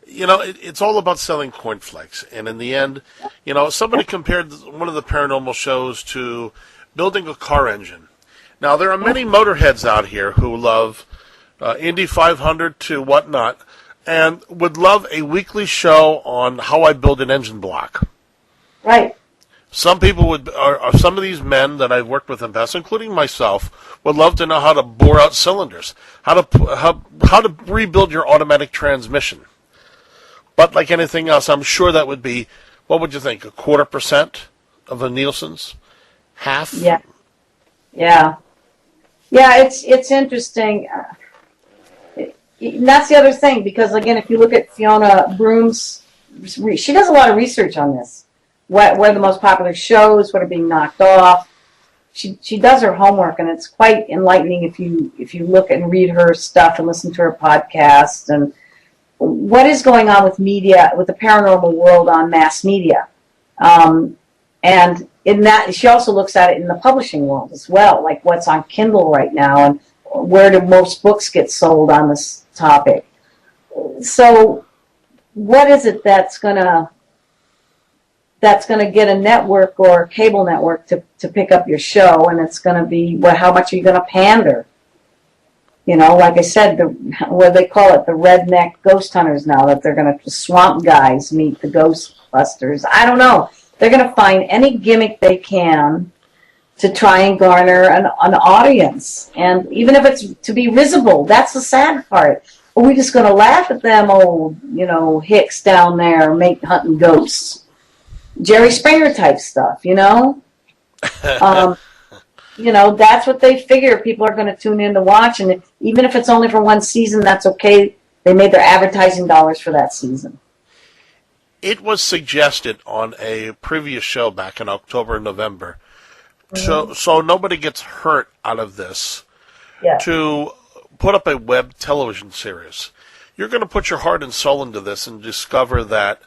it's all about selling cornflakes. And in the end, you know, somebody compared one of the paranormal shows to building a car engine. Now, there are many motorheads out here who love Indy 500 to whatnot and would love a weekly show on how I build an engine block. Right. Some people or some of these men that I've worked with in the past, including myself, would love to know how to bore out cylinders, how to rebuild your automatic transmission. But like anything else, I'm sure that would be, what would you think, 0.25% of the Nielsen's? Half? Yeah. It's interesting. And that's the other thing, because again, if you look at Fiona Broom's, she does a lot of research on this. What are the most popular shows? What are being knocked off? She does her homework, and it's quite enlightening if you look and read her stuff and listen to her podcast and what is going on with media, with the paranormal world on mass media. And in that, she also looks at it in the publishing world as well, like what's on Kindle right now and where do most books get sold on this topic. So what is it that's going to get a network or a cable network to pick up your show, and it's going to be, how much are you going to pander? You know, like I said, what they call it, the redneck ghost hunters now, that they're going to, swamp guys meet the Ghostbusters. I don't know. They're going to find any gimmick they can to try and garner an audience. And even if it's to be visible, that's the sad part. Are we just going to laugh at them old, hicks down there hunting ghosts? Jerry Springer type stuff, that's what they figure people are going to tune in to watch. And even if it's only for one season, that's okay. They made their advertising dollars for that season. It was suggested on a previous show back in October and November, so nobody gets hurt out of this, to put up a web television series. You're going to put your heart and soul into this and discover that,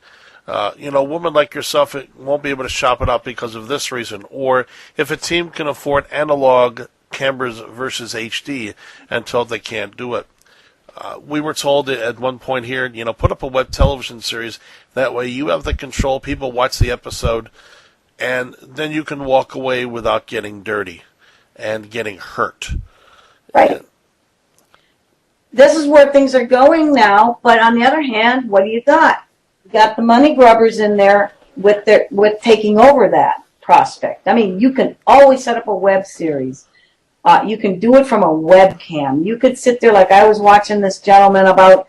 a woman like yourself won't be able to shop it out because of this reason. Or if a team can afford analog cameras versus HD until they can't do it. We were told at one point here, put up a web television series. That way you have the control. People watch the episode, and then you can walk away without getting dirty and getting hurt. Right. This is where things are going now. But on the other hand, what do you got? You got the money grubbers in there with taking over that prospect. I mean, you can always set up a web series. You can do it from a webcam. You could sit there, like I was watching this gentleman about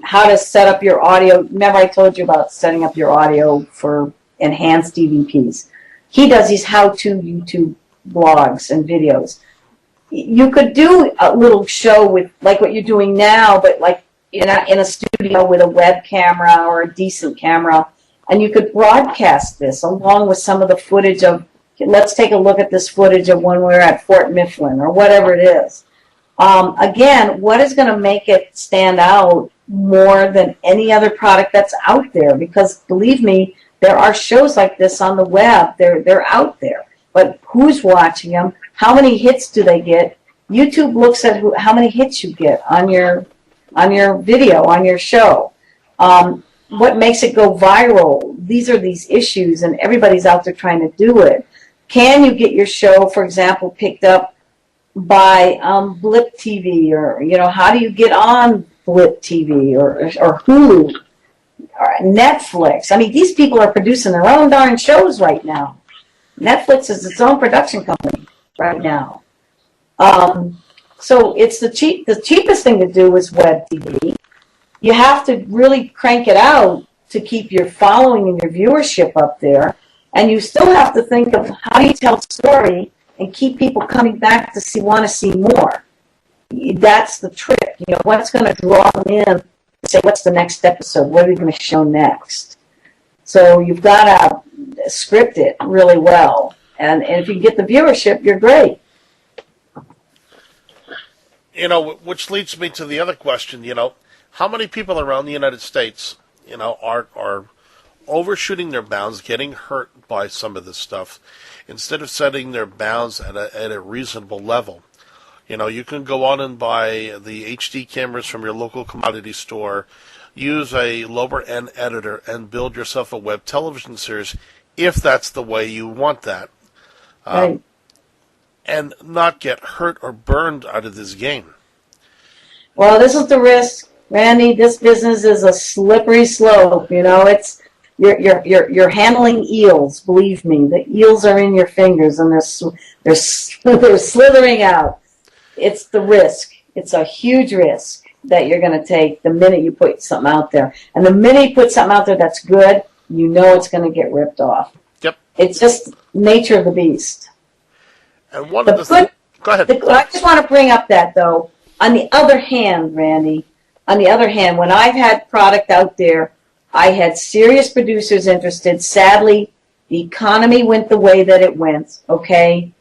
how to set up your audio. Remember I told you about setting up your audio for enhanced EVPs. He does these how-to YouTube blogs and videos. You could do a little show with, like what you're doing now, but like in a studio with a web camera or a decent camera, and you could broadcast this along with some of the footage of, let's take a look at this footage of when we were at Fort Mifflin or whatever it is. Again, what is going to make it stand out more than any other product that's out there? Because believe me, there are shows like this on the web. They're out there. But who's watching them? How many hits do they get? YouTube looks at how many hits you get on your video, on your show. What makes it go viral? These are these issues, and everybody's out there trying to do it. Can you get your show, for example, picked up by Blip TV, or how do you get on Blip TV or Hulu or Netflix? I mean, these people are producing their own darn shows right now. Netflix is its own production company right now. So it's the cheapest thing to do is web TV. You have to really crank it out to keep your following and your viewership up there. And you still have to think of how do you tell a story and keep people coming back to want to see more. That's the trick. What's going to draw them in to say, what's the next episode? What are we going to show next? So you've got to script it really well. And if you get the viewership, you're great. Which leads me to the other question, how many people around the United States, are overshooting their bounds, getting hurt by some of this stuff, instead of setting their bounds at a reasonable level? You can go on and buy the HD cameras from your local commodity store, use a lower end editor, and build yourself a web television series if that's the way you want that. Right. And not get hurt or burned out of this game. Well, this is the risk, Randy. This business is a slippery slope. It's you're handling eels. Believe me, the eels are in your fingers and they're slithering out. It's the risk. It's a huge risk that you're going to take the minute you put something out there. And the minute you put something out there that's good, it's going to get ripped off. Yep. It's just nature of the beast. And one of the go ahead. I just want to bring up that, though. On the other hand, Randy, when I've had product out there, I had serious producers interested. Sadly, the economy went the way that it went, okay?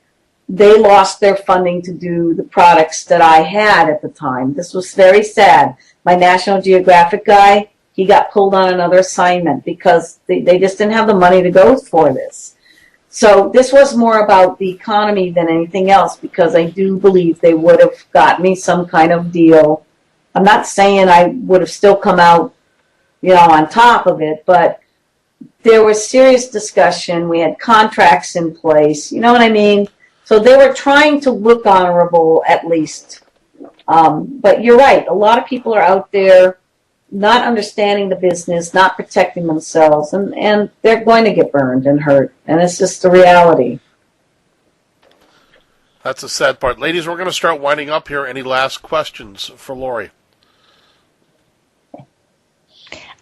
They lost their funding to do the products that I had at the time. This was very sad. My National Geographic guy, he got pulled on another assignment because they just didn't have the money to go for this. So this was more about the economy than anything else, because I do believe they would have got me some kind of deal. I'm not saying I would have still come out, on top of it, but there was serious discussion. We had contracts in place. You know what I mean? So they were trying to look honorable at least. But you're right. A lot of people are out there not understanding the business, not protecting themselves, and they're going to get burned and hurt. And it's just the reality. That's the sad part. Ladies, we're going to start winding up here. Any last questions for Laurie?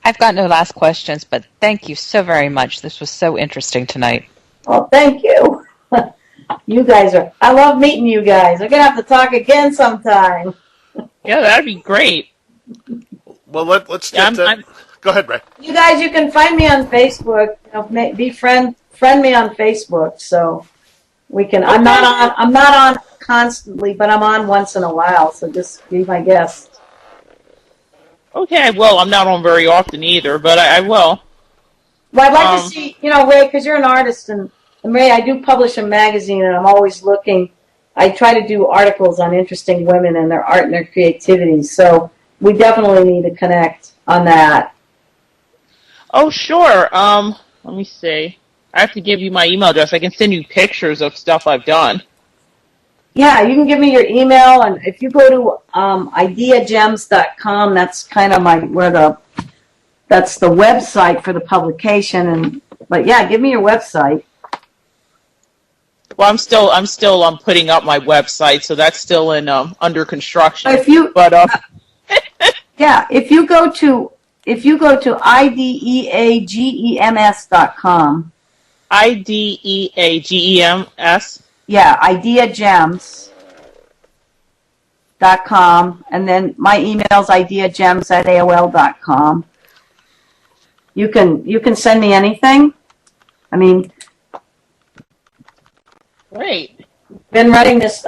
I've got no last questions, but thank you so very much. This was so interesting tonight. Well, thank you. You guys I love meeting you guys. We're going to have to talk again sometime. Yeah, that'd be great. Well, let's get Go ahead, Ray. You guys, you can find me on Facebook. Friend me on Facebook, so we can. Okay. I'm not on constantly, but I'm on once in a while. So just be my guest. Okay, I will. I'm not on very often either, but I will. Well, I'd like to see, Ray, because you're an artist, and Ray, I do publish a magazine, and I'm always looking. I try to do articles on interesting women and their art and their creativity. So we definitely need to connect on that. Oh, sure. Let me see. I have to give you my email address. I can send you pictures of stuff I've done. Yeah, you can give me your email, and if you go to ideagems.com, that's kind of that's the website for the publication. But yeah, give me your website. Well, I'm still putting up my website, so that's still in under construction. Yeah, if you go to ideagems.com. IDEAGEMS? Yeah, ideagems.com, and then my email's ideagems@aol.com. You can send me anything. I mean, great. I've been running this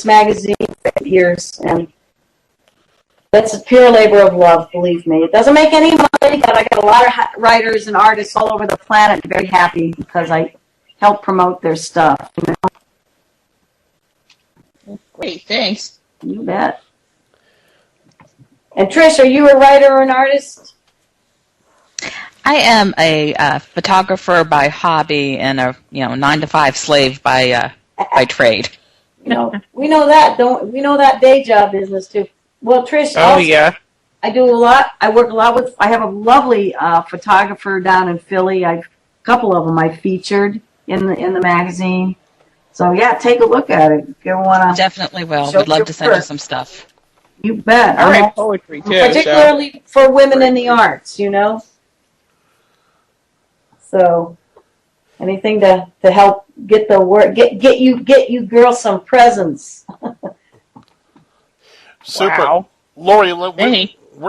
magazine for years, and that's a pure labor of love, believe me. It doesn't make any money, but I got a lot of writers and artists all over the planet very happy because I help promote their stuff. Great, thanks. You bet. And Trish, are you a writer or an artist? I am a photographer by hobby and a 9-to-5 slave by trade. We know that, don't we? Know that day job business too. Well, Trish. Oh yeah. I do a lot. I work a lot with. I have a lovely photographer down in Philly. A couple of them I featured in the magazine. So yeah, take a look at it if you want to. Definitely will. Would love to send you some stuff. You bet. I write poetry too. Particularly for women in the arts, So anything to help get the word get you girls some presents. Super. Wow. Laurie, we're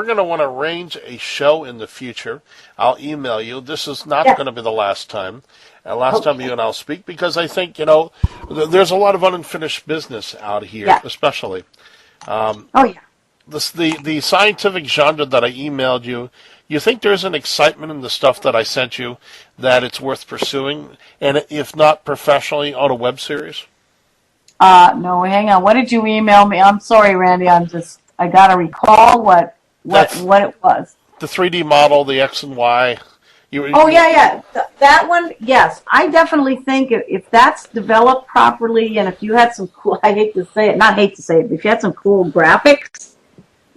going to want to arrange a show in the future. I'll email you. This is not going to be the last time. Time you and I'll speak, because I think, there's a lot of unfinished business out here, especially. The scientific genre that I emailed you, you think there's an excitement in the stuff that I sent you that it's worth pursuing, and if not professionally, on a web series? No, hang on. What did you email me? I'm sorry, Randy. I got to recall what it was. The 3D model, the X and Y. That one, yes. I definitely think if that's developed properly, and if you had some cool, I hate to say it, not hate to say it, but if you had some cool graphics,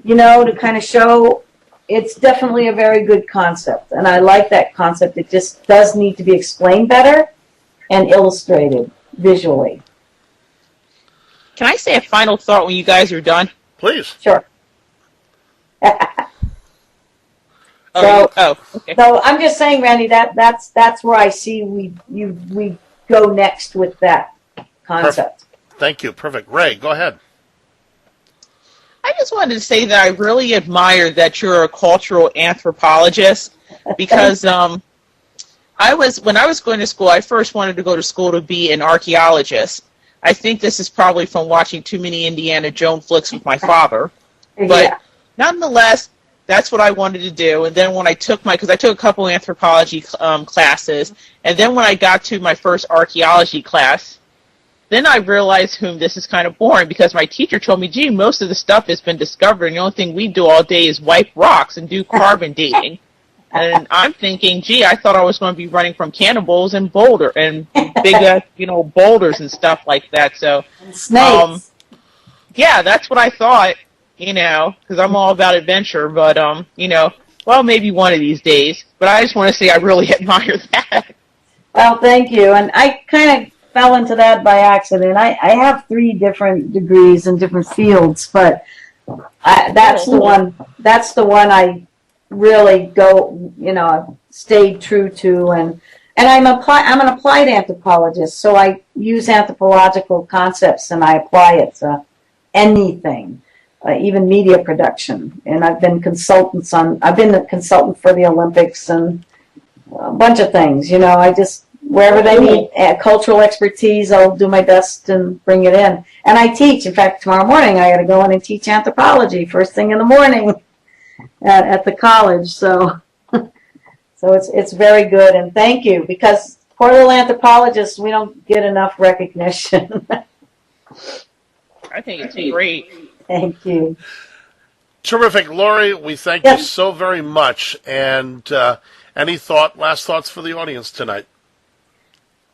to kind of show, it's definitely a very good concept. And I like that concept. It just does need to be explained better and illustrated visually. Can I say a final thought when you guys are done? Please. Sure. Okay. So I'm just saying, Randy, that's where I see we go next with that concept. Perfect. Thank you. Perfect. Ray, go ahead. I just wanted to say that I really admire that you're a cultural anthropologist, because when I was going to school, I first wanted to go to school to be an archaeologist. I think this is probably from watching too many Indiana Jones flicks with my father. But nonetheless, that's what I wanted to do. And then when I took because I took a couple anthropology classes, and then when I got to my first archaeology class, then I realized, this is kind of boring, because my teacher told me, gee, most of the stuff has been discovered, and the only thing we do all day is wipe rocks and do carbon dating. And I'm thinking, gee, I thought I was going to be running from cannibals and big, boulders and stuff like that. So, snakes. That's what I thought, because I'm all about adventure. But, maybe one of these days. But I just want to say I really admire that. Well, thank you. And I kind of fell into that by accident. I have 3 different degrees in different fields, but that's the one I really stayed true to, and I'm an applied anthropologist, so I use anthropological concepts and I apply it to anything, even media production. And I've been a consultant for the Olympics and a bunch of things. Wherever they need cultural expertise, I'll do my best and bring it in. And I teach. In fact, tomorrow morning I got to go in and teach anthropology first thing in the morning at the college. So it's very good. And thank you, because poor little anthropologists, we don't get enough recognition. I think it's great. Thank you. Terrific, Laurie. We thank you so very much. And any last thoughts for the audience tonight?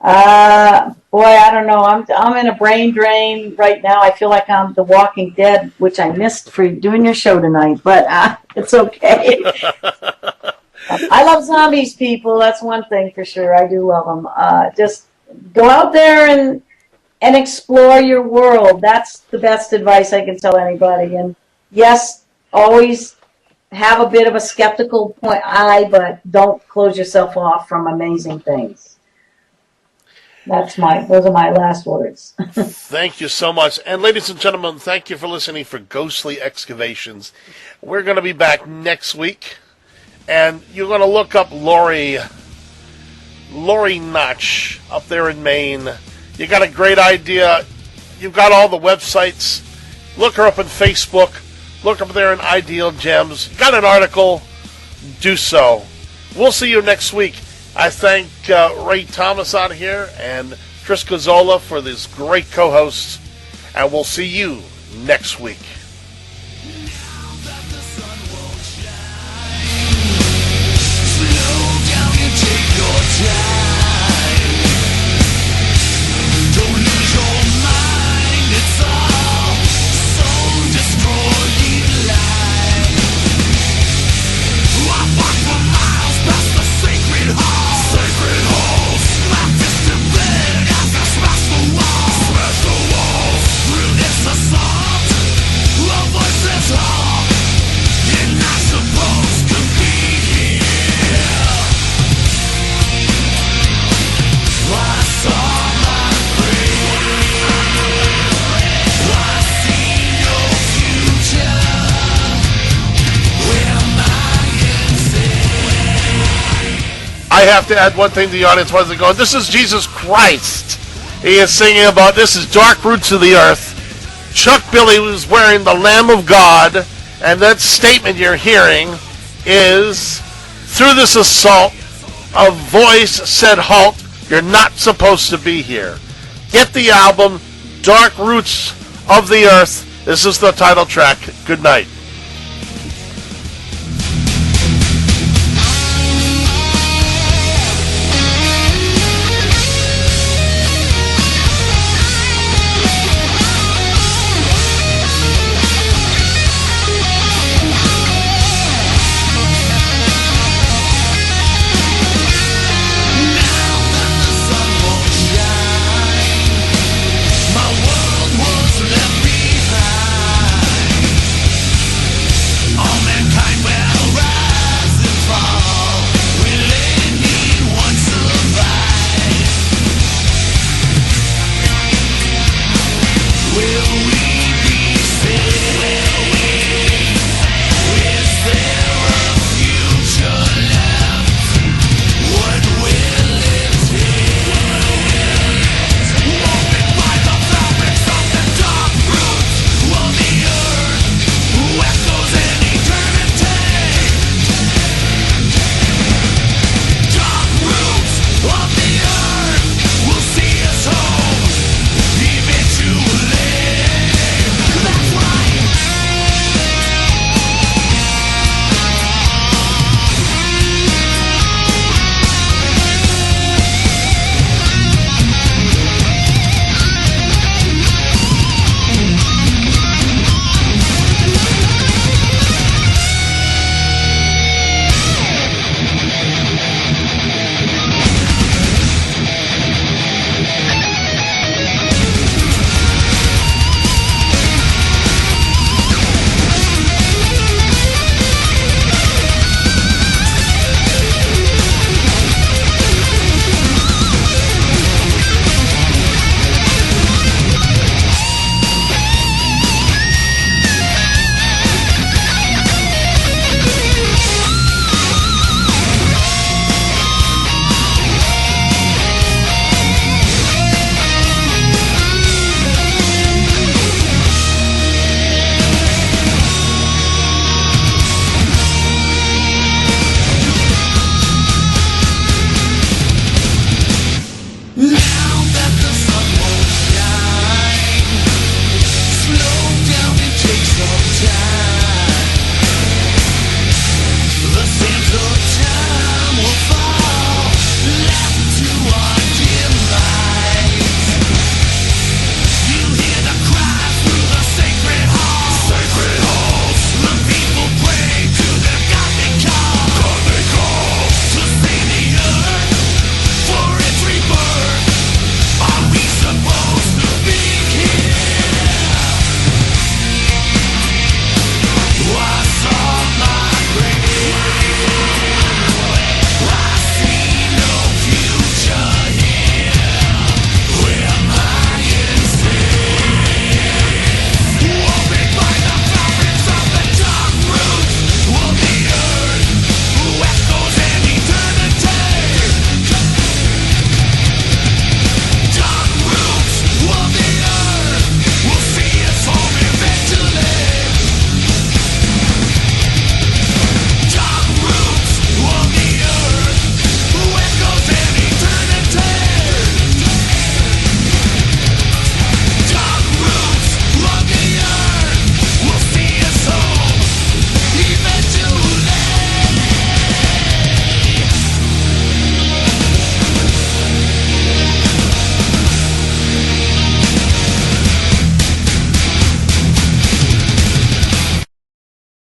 Boy, I don't know. I'm in a brain drain right now. I feel like I'm The Walking Dead, which I missed for doing your show tonight, but it's okay. I love zombies, people. That's one thing for sure. I do love them. Just go out there and explore your world. That's the best advice I can tell anybody. And yes, always have a bit of a skeptical eye, but don't close yourself off from amazing things. Those are my last words. Thank you so much. And ladies and gentlemen, thank you for listening for Ghostly Excavations. We're going to be back next week, and you're going to look up Laurie Notch up there in Maine. You got a great idea. You've got all the websites. Look her up on Facebook. Look up there in Ideal Gems. Got an article? Do so. We'll see you next week. I thank Ray Thomas out here and Chris Gazzola for these great co-hosts, and we'll see you next week. I have to add one thing the audience wasn't going, this is Jesus Christ. He is singing about, this is Dark Roots of the Earth. Chuck Billy was wearing the Lamb of God, and that statement you're hearing is, through this assault, a voice said, halt, you're not supposed to be here. Get the album, Dark Roots of the Earth. This is the title track. Good night.